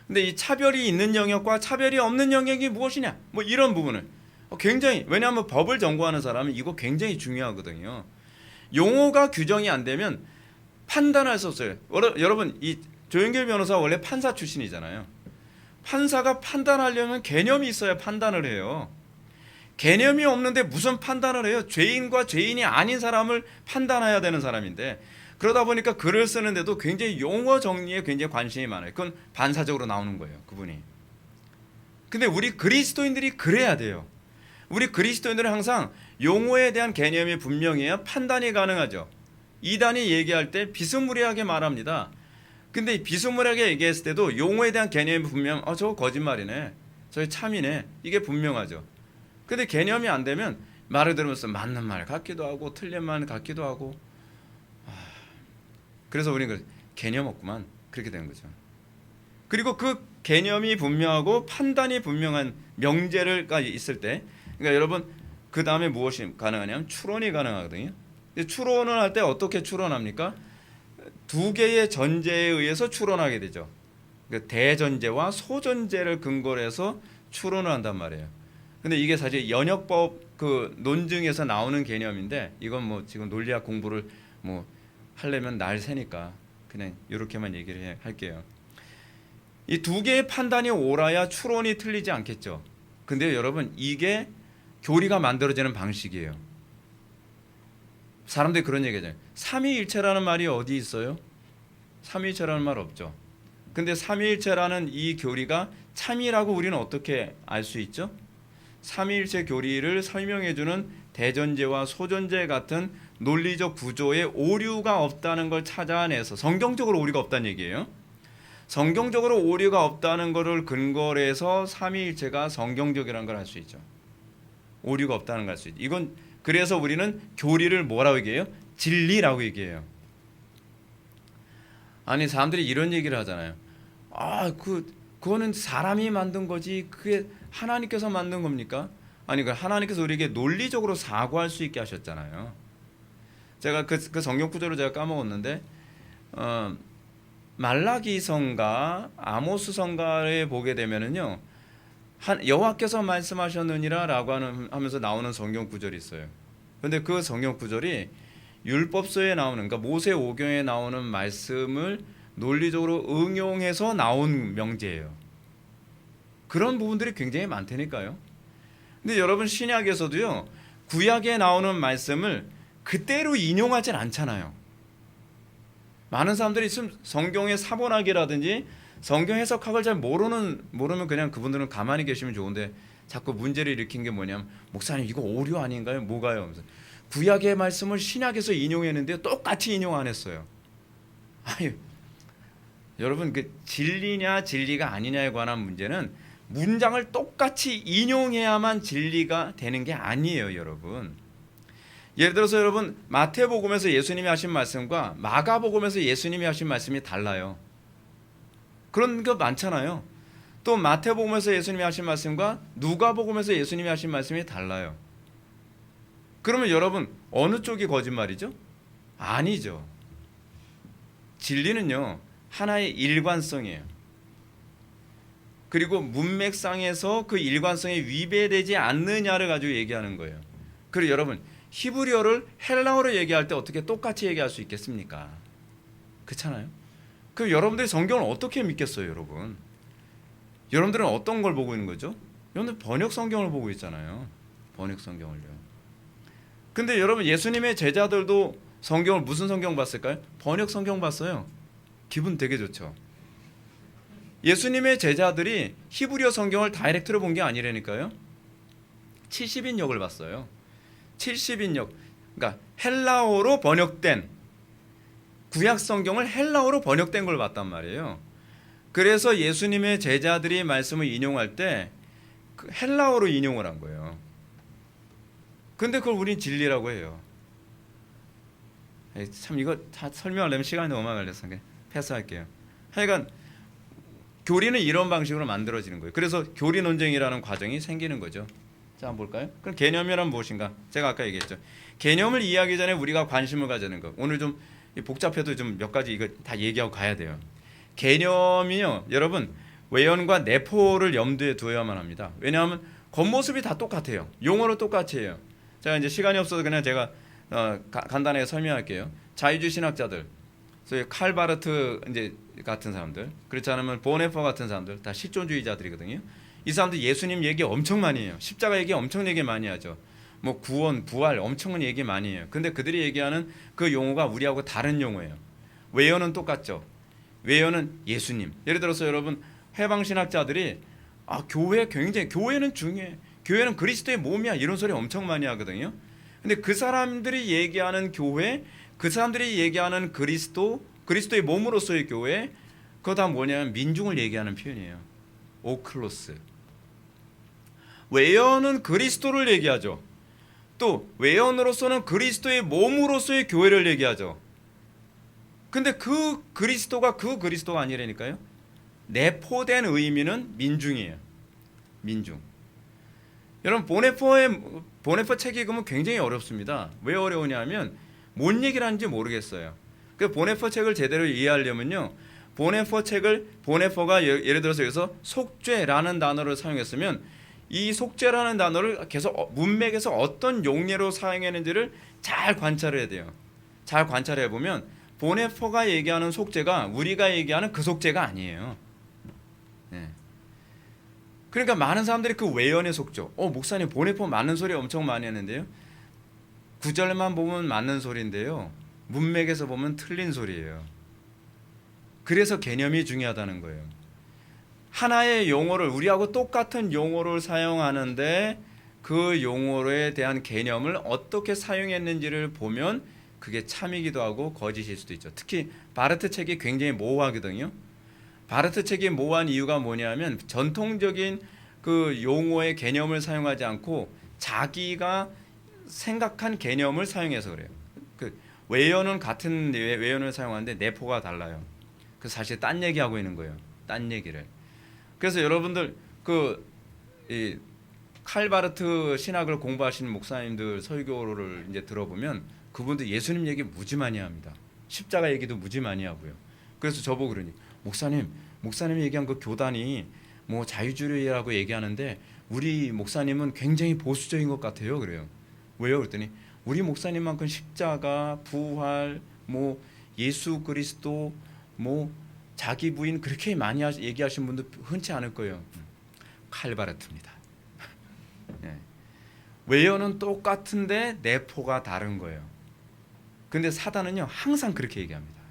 근데 이 차별이 있는 영역과 차별이 없는 영역이 무엇이냐? 뭐 이런 부분을 굉장히, 왜냐하면 법을 전공하는 사람은 이거 굉장히 중요하거든요. 용어가 규정이 안 되면 판단할 수 없어요. 여러분 이 조윤길 변호사 원래 판사 출신이잖아요. 판사가 판단하려면 개념이 있어야 판단을 해요. 개념이 없는데 무슨 판단을 해요? 죄인과 죄인이 아닌 사람을 판단해야 되는 사람인데, 그러다 보니까 글을 쓰는데도 굉장히 용어 정리에 굉장히 관심이 많아요. 그건 반사적으로 나오는 거예요, 그분이. 근데 우리 그리스도인들이 그래야 돼요. 우리 그리스도인들은 항상 용어에 대한 개념이 분명해야 판단이 가능하죠. 이단이 얘기할 때 비스무리하게 말합니다. 근데 비스무리하게 얘기했을 때도 용어에 대한 개념이 분명, 저거 거짓말이네, 저거 참이네, 이게 분명하죠. 근데 개념이 안 되면 말을 들으면서 맞는 말 같기도 하고 틀린 말 같기도 하고, 그래서 우리는 개념 없구만, 그렇게 되는 거죠. 그리고 그 개념이 분명하고 판단이 분명한 명제가 있을 때, 그러니까 여러분 그 다음에 무엇이 가능하냐면 추론이 가능하거든요. 추론을 할 때 어떻게 추론합니까? 두 개의 전제에 의해서 추론하게 되죠. 대전제와 소전제를 근거로 해서 추론을 한단 말이에요. 근데 이게 사실 연역법 그 논증에서 나오는 개념인데 이건 뭐 지금 논리학 공부를 뭐 하려면 날 새니까 그냥 이렇게만 얘기를 할게요. 이 두 개의 판단이 옳아야 추론이 틀리지 않겠죠. 근데 여러분 이게 교리가 만들어지는 방식이에요. 사람들이 그런 얘기하잖아요. 삼위일체라는 말이 어디 있어요? 삼위일체라는 말 없죠. 근데 삼위일체라는 이 교리가 참이라고 우리는 어떻게 알 수 있죠? 삼위일체 교리를 설명해주는 대전제와 소전제 같은 논리적 구조에 오류가 없다는 걸 찾아내서 성경적으로 오류가 없다는 얘기예요. 성경적으로 오류가 없다는 것을 근거로 해서 삼위일체가 성경적이라는 걸 알 수 있죠. 오류가 없다는 걸 알 수 있죠. 이건 그래서 우리는 교리를 뭐라고 얘기해요? 진리라고 얘기해요. 아니 사람들이 이런 얘기를 하잖아요. 그거는 사람이 만든 거지 그게 하나님께서 만든 겁니까? 아니 그 하나님께서 우리에게 논리적으로 사고할 수 있게 하셨잖아요. 제가 그 성경 구절을 제가 까먹었는데 말라기성가 아모스성가에 보게 되면은요 여호와께서 말씀하셨느니라라고 하면서 나오는 성경 구절이 있어요. 그런데 그 성경 구절이 율법서에 나오는 그러니까 모세 오경에 나오는 말씀을 논리적으로 응용해서 나온 명제예요. 그런 부분들이 굉장히 많다니까요. 근데 여러분 신약에서도요 구약에 나오는 말씀을 그대로 인용하진 않잖아요. 많은 사람들이 있으면 성경의 사본학이라든지 성경 해석학을 잘 모르면 그냥 그분들은 가만히 계시면 좋은데 자꾸 문제를 일으킨 게 뭐냐면 목사님 이거 오류 아닌가요? 뭐가요? 구약의 말씀을 신약에서 인용했는데 똑같이 인용 안 했어요. 아유, 여러분 그 진리냐 진리가 아니냐에 관한 문제는 문장을 똑같이 인용해야만 진리가 되는 게 아니에요, 여러분. 예를 들어서 여러분 마태복음에서 예수님이 하신 말씀과 마가복음에서 예수님이 하신 말씀이 달라요. 그런 거 많잖아요. 또 마태복음에서 예수님이 하신 말씀과 누가복음에서 예수님이 하신 말씀이 달라요. 그러면 여러분 어느 쪽이 거짓말이죠? 아니죠. 진리는요 하나의 일관성이에요. 그리고 문맥상에서 그 일관성이 위배되지 않느냐를 가지고 얘기하는 거예요. 그리고 여러분 히브리어를 헬라어로 얘기할 때 어떻게 똑같이 얘기할 수 있겠습니까? 그렇잖아요. 그럼 여러분들이 성경을 어떻게 믿겠어요, 여러분? 여러분들은 어떤 걸 보고 있는 거죠? 여러분들 번역 성경을 보고 있잖아요. 번역 성경을요. 근데 여러분 예수님의 제자들도 성경을 무슨 성경 봤을까요? 번역 성경 봤어요. 기분 되게 좋죠. 예수님의 제자들이 히브리어 성경을 다이렉트로 본 게 아니라니까요. 70인역을 봤어요. 70인역. 그러니까 헬라어로 번역된 구약 성경을 헬라어로 번역된 걸 봤단 말이에요. 그래서 예수님의 제자들이 말씀을 인용할 때 헬라어로 인용을 한 거예요. 근데 그걸 우린 진리라고 해요. 참 이거 다 설명하려면 시간이 너무 많이 걸려서 패스할게요. 하여간 교리는 이런 방식으로 만들어지는 거예요. 그래서 교리 논쟁이라는 과정이 생기는 거죠. 자, 한번 볼까요? 그럼 개념이란 무엇인가? 제가 아까 얘기했죠. 개념을 이해하기 전에 우리가 관심을 가지는 것. 오늘 좀 복잡해도 좀 몇 가지 이거 다 얘기하고 가야 돼요. 개념이요, 여러분 외연과 내포를 염두에 두어야만 합니다. 왜냐하면 겉모습이 다 똑같아요. 용어는 똑같이 해요. 자, 이제 시간이 없어서 그냥 제가 간단하게 설명할게요. 자유주의 신학자들, 소위 칼바르트 이제 같은 사람들, 그렇지 않으면 보네퍼 같은 사람들 다 실존주의자들이거든요. 이 사람들 예수님 얘기 엄청 많이 해요. 십자가 얘기 엄청 얘기 많이 하죠. 뭐 구원, 부활 엄청 얘기 많이 해요. 근데 그들이 얘기하는 그 용어가 우리하고 다른 용어예요. 외연은 똑같죠. 외연은 예수님. 예를 들어서 여러분 해방신학자들이 교회 굉장히 교회는 중요해. 교회는 그리스도의 몸이야. 이런 소리 엄청 많이 하거든요. 근데 그 사람들이 얘기하는 교회, 그 사람들이 얘기하는 그리스도의 몸으로서의 교회, 그거 다 뭐냐면 민중을 얘기하는 표현이에요. 오클로스. 외연은 그리스도를 얘기하죠. 또 외연으로서는 그리스도의 몸으로서의 교회를 얘기하죠. 근데 그 그리스도가 아니라니까요. 내포된 의미는 민중이에요. 민중. 여러분 보네퍼 책 읽으면 굉장히 어렵습니다. 왜 어려우냐면 뭔 얘기를 하는지 모르겠어요. 그 보네퍼 책을 제대로 이해하려면요, 보네퍼가 예를 들어서 여기서 속죄라는 단어를 사용했으면 이 속죄라는 단어를 계속 문맥에서 어떤 용례로 사용했는지를 잘 관찰해야 돼요. 잘 관찰해 보면 보네퍼가 얘기하는 속죄가 우리가 얘기하는 그 속죄가 아니에요. 네. 그러니까 많은 사람들이 그 외연의 속죄, 목사님 보네퍼 맞는 소리 엄청 많이 했는데요, 구절만 보면 맞는 소리인데요, 문맥에서 보면 틀린 소리예요. 그래서 개념이 중요하다는 거예요. 하나의 용어를, 우리하고 똑같은 용어를 사용하는데 그 용어에 대한 개념을 어떻게 사용했는지를 보면 그게 참이기도 하고 거짓일 수도 있죠. 특히 바르트 책이 굉장히 모호하거든요. 바르트 책이 모호한 이유가 뭐냐면 전통적인 그 용어의 개념을 사용하지 않고 자기가 생각한 개념을 사용해서 그래요. 그 외연은 같은 외연을 사용하는데 내포가 달라요. 그 사실 딴 얘기하고 있는 거예요. 딴 얘기를. 그래서 여러분들 이 칼바르트 신학을 공부하시는 목사님들 설교를 이제 들어보면 그분들 예수님 얘기 무지 많이 합니다. 십자가 얘기도 무지 많이 하고요. 그래서 저보고 그러니 목사님이 얘기한 그 교단이 뭐 자유주의라고 얘기하는데 우리 목사님은 굉장히 보수적인 것 같아요. 그래요. 왜요? 그랬더니 우리 목사님만큼 십자가, 부활, 뭐 예수 그리스도, 뭐 자기 부인 그렇게 많이 얘기하신 분도 흔치 않을 거예요. 칼바르트입니다. 네. 외연은 똑같은데 내포가 다른 거예요. 근데 사단은요 항상 그렇게 얘기합니다.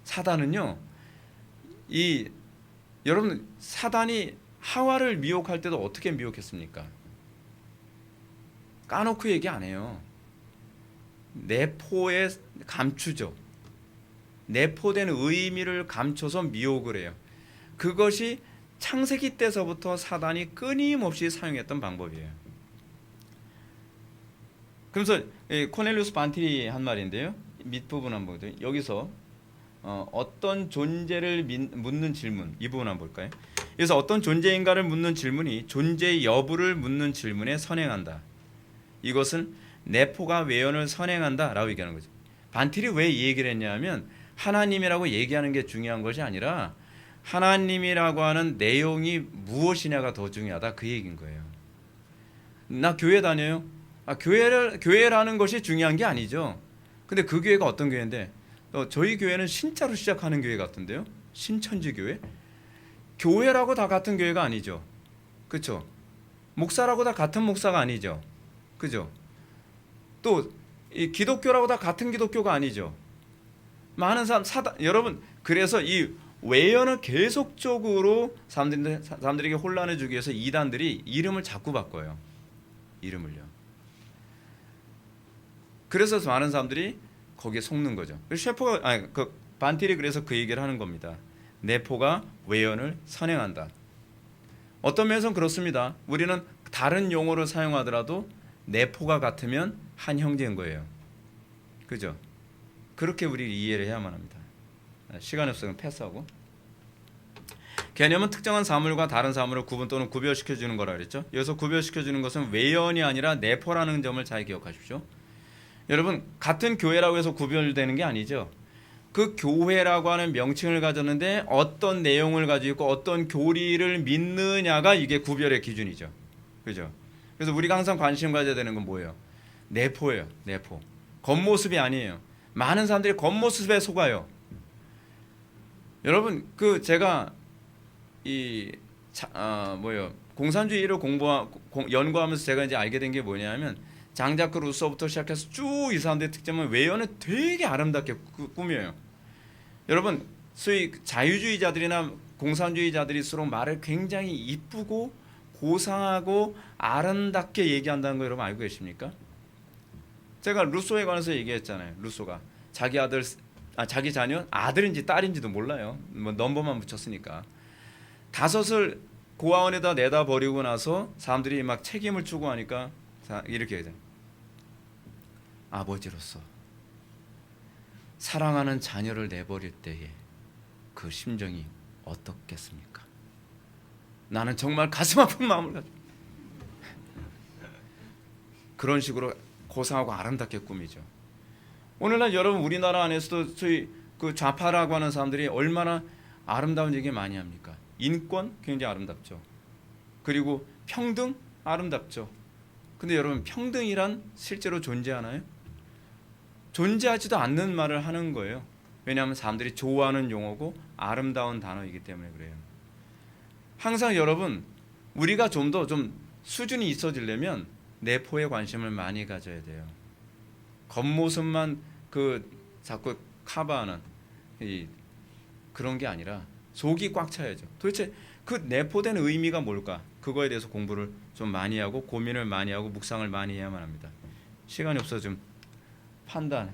사단은요, 여러분 사단이 하와를 미혹할 때도 어떻게 미혹했습니까? 까놓고 얘기 안 해요. 내포에 감추죠. 내포된 의미를 감춰서 미혹을 해요. 그것이 창세기 때서부터 사단이 끊임없이 사용했던 방법이에요. 그래서 코넬리우스 반티리 한 말인데요, 밑부분 한번 보세요. 여기서 어떤 존재를 묻는 질문, 이 부분 한번 볼까요? 그래서 어떤 존재인가를 묻는 질문이 존재의 여부를 묻는 질문에 선행한다. 이것은 내포가 외연을 선행한다라고 얘기하는 거죠. 반티리 왜 이 얘기를 했냐면 하나님이라고 얘기하는 게 중요한 것이 아니라 하나님이라고 하는 내용이 무엇이냐가 더 중요하다, 그 얘기인 거예요. 나 교회 다녀요. 교회라는 것이 중요한 게 아니죠. 근데 그 교회가 어떤 교회인데, 저희 교회는 신자로 시작하는 교회 같은데요, 신천지 교회. 교회라고 다 같은 교회가 아니죠. 그렇죠? 목사라고 다 같은 목사가 아니죠. 그죠? 또 이 기독교라고 다 같은 기독교가 아니죠. 많은 여러분, 그래서 이 외연을 계속적으로 사람들에게 혼란을 주기 위해서 이단들이 이름을 자꾸 바꿔요. 이름을요. 그래서 많은 사람들이 거기에 속는 거죠. 반티리 그래서 그 얘기를 하는 겁니다. 내포가 외연을 선행한다. 어떤 면에서는 그렇습니다. 우리는 다른 용어를 사용하더라도 내포가 같으면 한 형제인 거예요. 그죠? 그렇게 우리 이해를 해야만 합니다. 시간이 없으면 패스하고. 개념은 특정한 사물과 다른 사물을 구분 또는 구별시켜주는 거라 그랬죠. 여기서 구별시켜주는 것은 외연이 아니라 내포라는 점을 잘 기억하십시오. 여러분, 같은 교회라고 해서 구별되는 게 아니죠. 그 교회라고 하는 명칭을 가졌는데 어떤 내용을 가지고 있고 어떤 교리를 믿느냐가 이게 구별의 기준이죠. 그죠? 그래서 우리가 항상 관심 가져야 되는 건 뭐예요? 내포예요. 내포. 겉모습이 아니에요. 많은 사람들이 겉모습에 속아요. 여러분, 제가 공산주의를 연구하면서 제가 이제 알게 된 게 뭐냐면, 장자크 루소부터 시작해서 쭉 이 사람들의 특징은 외연을 되게 아름답게 꾸며요. 여러분, 소위 자유주의자들이나 공산주의자들일수록 말을 굉장히 이쁘고 고상하고 아름답게 얘기한다는 거 여러분 알고 계십니까? 제가 루소에 관해서 얘기했잖아요. 루소가 자기 자녀 아들인지 딸인지도 몰라요. 뭐 넘버만 붙였으니까. 5을 고아원에다 내다 버리고 나서 사람들이 막 책임을 추구하니까 이렇게 얘기해요. 아버지로서 사랑하는 자녀를 내버릴 때에 그 심정이 어떻겠습니까? 나는 정말 가슴 아픈 마음을 가지고 그런 식으로 고상하고 아름답게 꾸미죠. 오늘날 여러분 우리나라 안에서도 저희 그 좌파라고 하는 사람들이 얼마나 아름다운 얘기 많이 합니까? 인권 굉장히 아름답죠. 그리고 평등 아름답죠. 근데 여러분 평등이란 실제로 존재하나요? 존재하지도 않는 말을 하는 거예요. 왜냐하면 사람들이 좋아하는 용어고 아름다운 단어이기 때문에 그래요. 항상 여러분 우리가 좀 더 좀 수준이 있어지려면 내포에 관심을 많이 가져야 돼요. 겉모습만 그 자꾸 커버하는 그런 게 아니라 속이 꽉 차야죠. 도대체 그 내포된 의미가 뭘까? 그거에 대해서 공부를 좀 많이 하고 고민을 많이 하고 묵상을 많이 해야만 합니다. 시간이 없어서 좀 판단.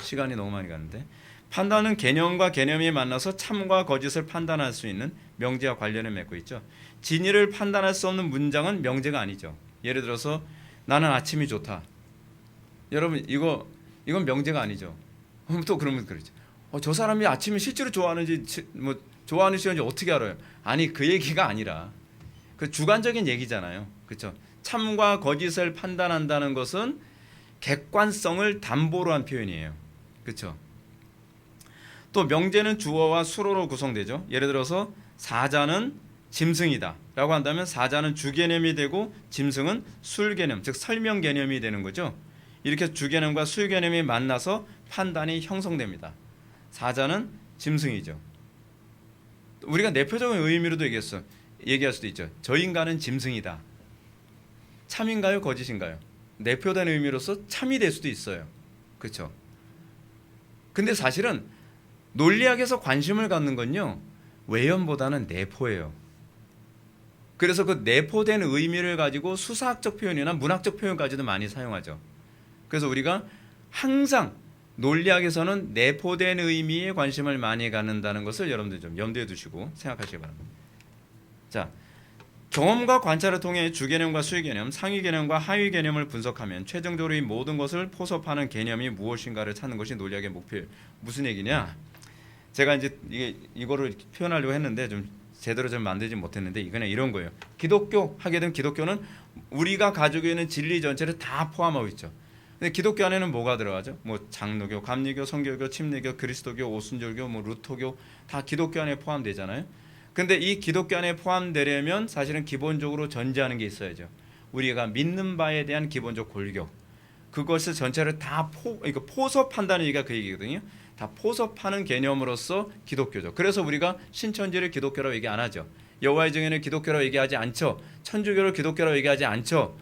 시간이 너무 많이 가는데. 판단은 개념과 개념이 만나서 참과 거짓을 판단할 수 있는 명제와 관련을 맺고 있죠. 진리를 판단할 수 없는 문장은 명제가 아니죠. 예를 들어서 나는 아침이 좋다. 여러분 이건 명제가 아니죠. 또 그러면 그러죠. 저 사람이 아침이 실제로 좋아하는지 뭐 좋아하는 시간인지 어떻게 알아요? 아니 그 얘기가 아니라 그 주관적인 얘기잖아요. 그렇죠? 참과 거짓을 판단한다는 것은 객관성을 담보로 한 표현이에요. 그렇죠? 또 명제는 주어와 수로로 구성되죠. 예를 들어서 사자는 짐승이다 라고 한다면 사자는 주개념이 되고 짐승은 술개념, 즉 설명 개념이 되는 거죠. 이렇게 주개념과 술개념이 만나서 판단이 형성됩니다. 사자는 짐승이죠. 우리가 내표적인 의미로도 얘기할 수도 있죠. 저 인간은 짐승이다. 참인가요? 거짓인가요? 내표된 의미로서 참이 될 수도 있어요. 그렇죠? 근데 사실은 논리학에서 관심을 갖는 건요, 외연보다는 내포예요. 그래서 그 내포된 의미를 가지고 수사학적 표현이나 문학적 표현까지도 많이 사용하죠. 그래서 우리가 항상 논리학에서는 내포된 의미에 관심을 많이 갖는다는 것을 여러분들 좀 염두에 두시고 생각하시기 바랍니다. 자, 경험과 관찰을 통해 주개념과 수개념, 상위개념과 하위개념을 분석하면 최종적으로 이 모든 것을 포섭하는 개념이 무엇인가를 찾는 것이 논리학의 목표예요. 무슨 얘기냐? 제가 이제 이거를 표현하려고 했는데 좀 제대로 좀 만들지 못했는데 이거는 이런 거예요. 기독교 하게 되면 기독교는 우리가 가지고 있는 진리 전체를 다 포함하고 있죠. 근데 기독교 안에는 뭐가 들어가죠? 뭐 장로교, 감리교, 성결교, 침례교, 그리스도교, 오순절교, 뭐 루터교 다 기독교 안에 포함되잖아요. 근데 이 기독교 안에 포함되려면 사실은 기본적으로 전제하는 게 있어야죠. 우리가 믿는 바에 대한 기본적 골격. 그것을 전체를 다 포섭한다는 얘기가 그 얘기거든요. 다 포섭하는 개념으로서 기독교죠. 그래서 우리가 신천지를 기독교라고 얘기 안 하죠. 여호와의 증인을 기독교라고 얘기하지 않죠. 천주교를 기독교라고 얘기하지 않죠.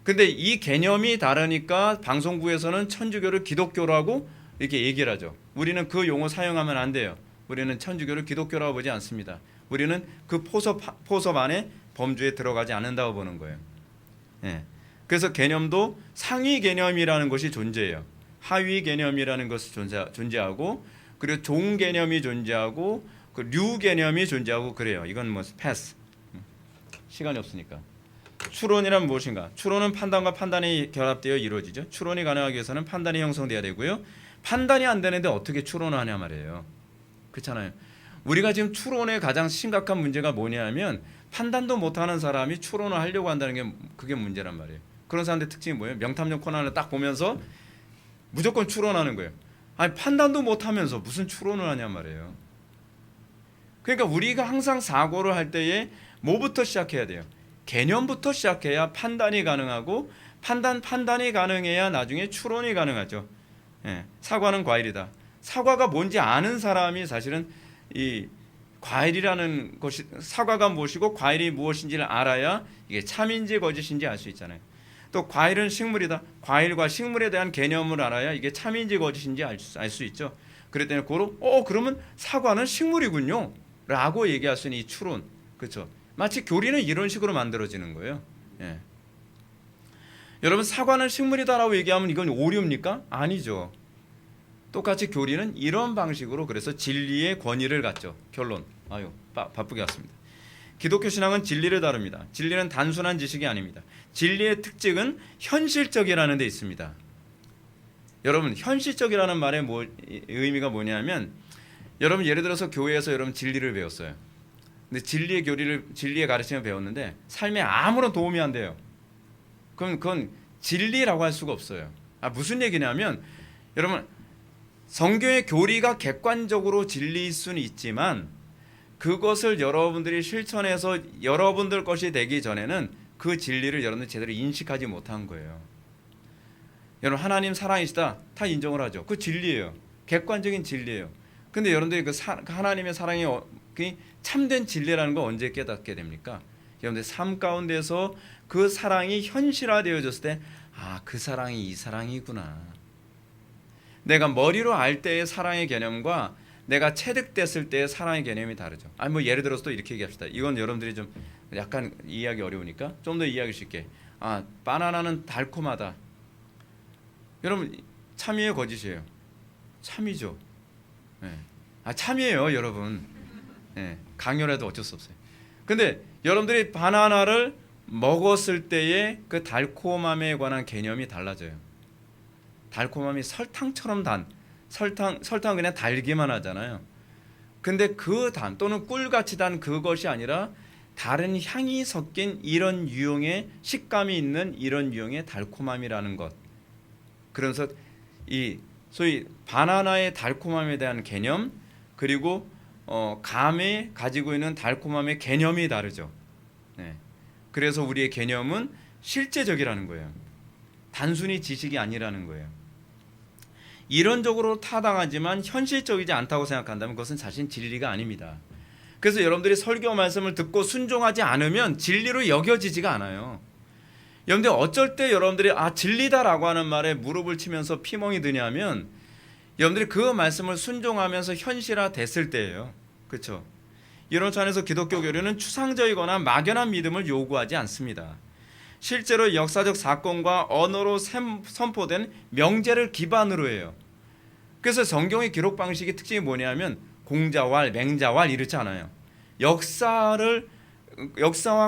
근데 이 개념이 다르니까 방송국에서는 천주교를 기독교라고 이렇게 얘기를 하죠. 우리는 그 용어 사용하면 안 돼요. 우리는 천주교를 기독교라고 보지 않습니다. 우리는 그 포섭 안에 범주에 들어가지 않는다고 보는 거예요. 예. 그래서 개념도 상위 개념이라는 것이 존재해요. 하위 개념이라는 것이 존재하고, 그리고 종 개념이 존재하고, 그 류 개념이 존재하고 그래요. 이건 뭐 패스. 시간이 없으니까. 추론이란 무엇인가? 추론은 판단과 판단이 결합되어 이루어지죠. 추론이 가능하기 위해서는 판단이 형성돼야 되고요. 판단이 안 되는데 어떻게 추론을 하냐 말이에요. 그렇잖아요. 우리가 지금 추론의 가장 심각한 문제가 뭐냐면 판단도 못하는 사람이 추론을 하려고 한다는 게 그게 문제란 말이에요. 그런 사람들의 특징이 뭐예요? 명탐정 코난을 딱 보면서 무조건 추론하는 거예요. 아니 판단도 못하면서 무슨 추론을 하냐 말이에요. 그러니까 우리가 항상 사고를 할 때에 뭐부터 시작해야 돼요? 개념부터 시작해야 판단이 가능하고 판단이 가능해야 나중에 추론이 가능하죠. 예, 사과는 과일이다. 사과가 뭔지 아는 사람이 사실은 이 과일이라는 것이 사과가 무엇이고 과일이 무엇인지를 알아야 이게 참인지 거짓인지 알 수 있잖아요. 또 과일은 식물이다. 과일과 식물에 대한 개념을 알아야 이게 참인지 거짓인지 알 수 있죠. 그랬더니 그러면 사과는 식물이군요. 라고 얘기할 수 있는 이 추론. 그렇죠. 마치 교리는 이런 식으로 만들어지는 거예요. 예. 여러분 사과는 식물이다라고 얘기하면 이건 오류입니까? 아니죠. 똑같이 교리는 이런 방식으로 그래서 진리의 권위를 갖죠. 결론. 바쁘게 왔습니다. 기독교 신앙은 진리를 다룹니다. 진리는 단순한 지식이 아닙니다. 진리의 특징은 현실적이라는 데 있습니다. 여러분 현실적이라는 말의 의미가 뭐냐면 여러분 예를 들어서 교회에서 여러분 진리를 배웠어요. 근데 진리의 가르침을 배웠는데 삶에 아무런 도움이 안 돼요. 그럼 그건 진리라고 할 수가 없어요. 무슨 얘기냐면 여러분 성경의 교리가 객관적으로 진리일 수는 있지만 그것을 여러분들이 실천해서 여러분들 것이 되기 전에는 그 진리를 여러분들이 제대로 인식하지 못한 거예요. 여러분 하나님 사랑이시다 다 인정을 하죠. 그 진리예요. 객관적인 진리예요. 근데 여러분들이 그 하나님의 사랑이 참된 진리라는 걸 언제 깨닫게 됩니까? 여러분들 삶 가운데서 그 사랑이 현실화되어졌을 때 그 사랑이 이 사랑이구나. 내가 머리로 알 때의 사랑의 개념과 내가 체득됐을 때의 사랑의 개념이 다르죠. 뭐 예를 들어서 또 이렇게 얘기합시다. 이건 여러분들이 좀 약간 이해하기 어려우니까 좀 더 이해하기 쉽게. 바나나는 달콤하다. 여러분 참이에요, 거짓이에요? 참이죠. 네. 참이에요, 여러분. 네. 강요라도 어쩔 수 없어요. 근데 여러분들이 바나나를 먹었을 때의 그 달콤함에 관한 개념이 달라져요. 달콤함이 설탕처럼 설탕은 그냥 달기만 하잖아요. 근데 그 단 또는 꿀같이 단 그것이 아니라 다른 향이 섞인 이런 유형의 식감이 있는 이런 유형의 달콤함이라는 것. 그래서 이 소위 바나나의 달콤함에 대한 개념 그리고 감이 가지고 있는 달콤함의 개념이 다르죠. 네. 그래서 우리의 개념은 실제적이라는 거예요. 단순히 지식이 아니라는 거예요. 이론적으로 타당하지만 현실적이지 않다고 생각한다면 그것은 사실 진리가 아닙니다. 그래서 여러분들이 설교 말씀을 듣고 순종하지 않으면 진리로 여겨지지가 않아요. 여러분들 어쩔 때 여러분들이 진리다라고 하는 말에 무릎을 치면서 피멍이 드냐면 여러분들이 그 말씀을 순종하면서 현실화 됐을 때예요. 그렇죠? 이런 차원에서 기독교 교리는 추상적이거나 막연한 믿음을 요구하지 않습니다. 실제로 역사적 사건과 언어로 선포된 명제를 기반으로 해요. 그래서 성경의 기록 방식의 특징이 뭐냐면 공자왈, 맹자왈 이렇지 않아요. 역사와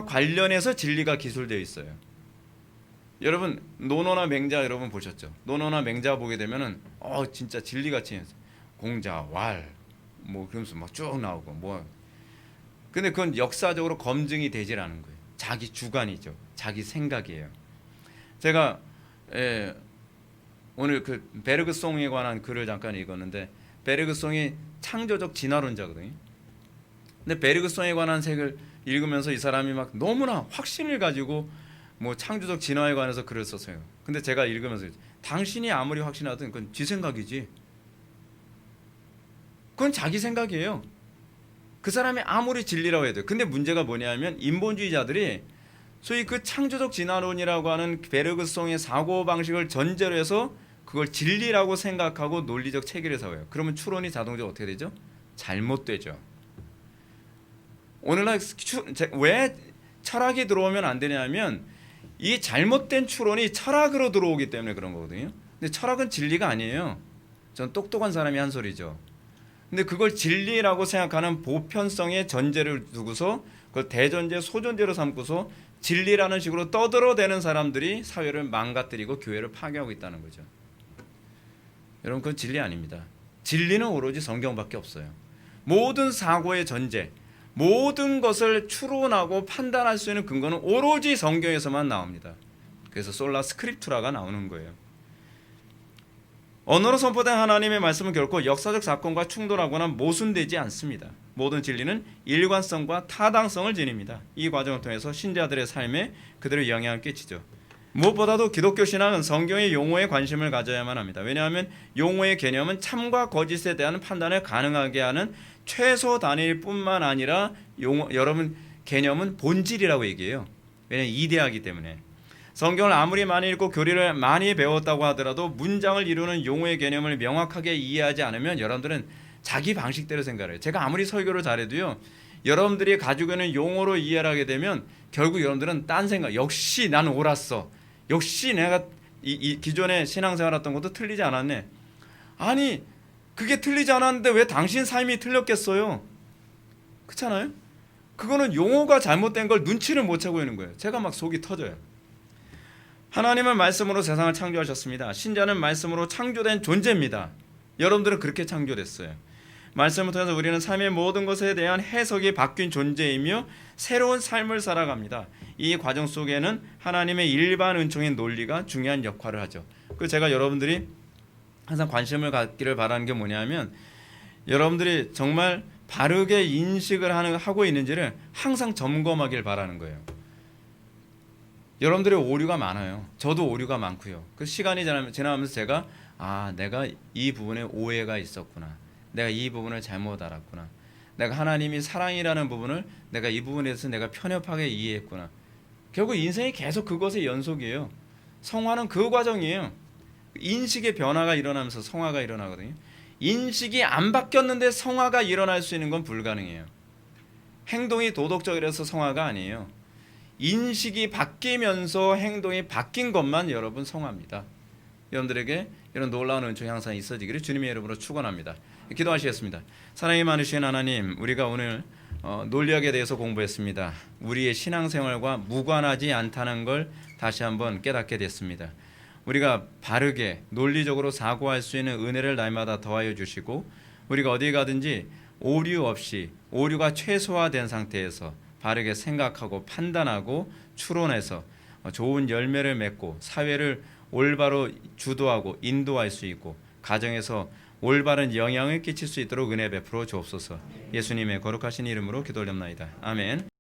관련해서 진리가 기술되어 있어요. 여러분 논어나 맹자 여러분 보셨죠? 논어나 맹자 보게 되면은 진짜 진리같이 공자왈 뭐 그러면서 막 쭉 나오고 근데 그건 역사적으로 검증이 되질 않은 거예요. 자기 주관이죠. 자기 생각이에요. 제가 오늘 그 베르그송에 관한 글을 잠깐 읽었는데 베르그송이 창조적 진화론자거든요. 근데 베르그송에 관한 책을 읽으면서 이 사람이 막 너무나 확신을 가지고 뭐 창조적 진화에 관해서 글을 썼어요. 근데 제가 읽으면서 당신이 아무리 확신하든 그건 지 생각이지. 그건 자기 생각이에요. 그 사람이 아무리 진리라고 해도. 근데 문제가 뭐냐면 인본주의자들이 소위 그 창조적 진화론이라고 하는 베르그송의 사고방식을 전제로 해서 그걸 진리라고 생각하고 논리적 체계를 세워요. 그러면 추론이 자동적으로 어떻게 되죠? 잘못되죠. 오늘날 왜 철학이 들어오면 안 되냐면 이 잘못된 추론이 철학으로 들어오기 때문에 그런 거거든요. 근데 철학은 진리가 아니에요. 전 똑똑한 사람이 한 소리죠. 근데 그걸 진리라고 생각하는 보편성의 전제를 두고서 그걸 대전제, 소전제로 삼고서 진리라는 식으로 떠들어대는 사람들이 사회를 망가뜨리고 교회를 파괴하고 있다는 거죠. 여러분 그건 진리 아닙니다. 진리는 오로지 성경밖에 없어요. 모든 사고의 전제, 모든 것을 추론하고 판단할 수 있는 근거는 오로지 성경에서만 나옵니다. 그래서 솔라 스크립투라가 나오는 거예요. 언어로 선포된 하나님의 말씀은 결코 역사적 사건과 충돌하거나 모순되지 않습니다. 모든 진리는 일관성과 타당성을 지닙니다. 이 과정을 통해서 신자들의 삶에 그들의 영향을 끼치죠. 무엇보다도 기독교 신앙은 성경의 용어에 관심을 가져야만 합니다. 왜냐하면 용어의 개념은 참과 거짓에 대한 판단을 가능하게 하는 최소 단위일 뿐만 아니라 여러분 개념은 본질이라고 얘기해요. 왜냐하면 이데아이기 때문에. 성경을 아무리 많이 읽고 교리를 많이 배웠다고 하더라도 문장을 이루는 용어의 개념을 명확하게 이해하지 않으면 여러분들은 자기 방식대로 생각해요. 제가 아무리 설교를 잘해도요. 여러분들이 가지고 있는 용어로 이해를 하게 되면 결국 여러분들은 딴 생각. 역시 나는 옳았어. 역시 내가 이 기존에 신앙생활 했던 것도 틀리지 않았네. 아니 그게 틀리지 않았는데 왜 당신 삶이 틀렸겠어요? 그렇잖아요? 그거는 용어가 잘못된 걸 눈치를 못 채고 있는 거예요. 제가 막 속이 터져요. 하나님은 말씀으로 세상을 창조하셨습니다. 신자는 말씀으로 창조된 존재입니다. 여러분들은 그렇게 창조됐어요. 말씀을 통해서 우리는 삶의 모든 것에 대한 해석이 바뀐 존재이며 새로운 삶을 살아갑니다. 이 과정 속에는 하나님의 일반 은총의 논리가 중요한 역할을 하죠. 그 제가 여러분들이 항상 관심을 갖기를 바라는 게 뭐냐면 여러분들이 정말 바르게 인식을 하고 있는지를 항상 점검하길 바라는 거예요. 여러분들의 오류가 많아요. 저도 오류가 많고요. 그 시간이 지나면서 제가 내가 이 부분에 오해가 있었구나. 내가 이 부분을 잘못 알았구나. 내가 하나님이 사랑이라는 부분을 내가 이 부분에서 내가 편협하게 이해했구나. 결국 인생이 계속 그것의 연속이에요. 성화는 그 과정이에요. 인식의 변화가 일어나면서 성화가 일어나거든요. 인식이 안 바뀌었는데 성화가 일어날 수 있는 건 불가능해요. 행동이 도덕적이라서 성화가 아니에요. 인식이 바뀌면서 행동이 바뀐 것만 여러분 성화입니다. 여러분들에게 이런 놀라운 은총이 항상 있어지기를 주님의 이름으로 축원합니다. 기도하시겠습니다. 사랑이 많으신 하나님, 우리가 오늘 논리학에 대해서 공부했습니다. 우리의 신앙생활과 무관하지 않다는 걸 다시 한번 깨닫게 됐습니다. 우리가 바르게 논리적으로 사고할 수 있는 은혜를 날마다 더하여 주시고 우리가 어디 가든지 오류 없이 오류가 최소화된 상태에서 바르게 생각하고 판단하고 추론해서 좋은 열매를 맺고 사회를 올바로 주도하고 인도할 수 있고 가정에서 올바른 영향을 끼칠 수 있도록 은혜 베풀어 주옵소서. 예수님의 거룩하신 이름으로 기도 올립나이다. 아멘.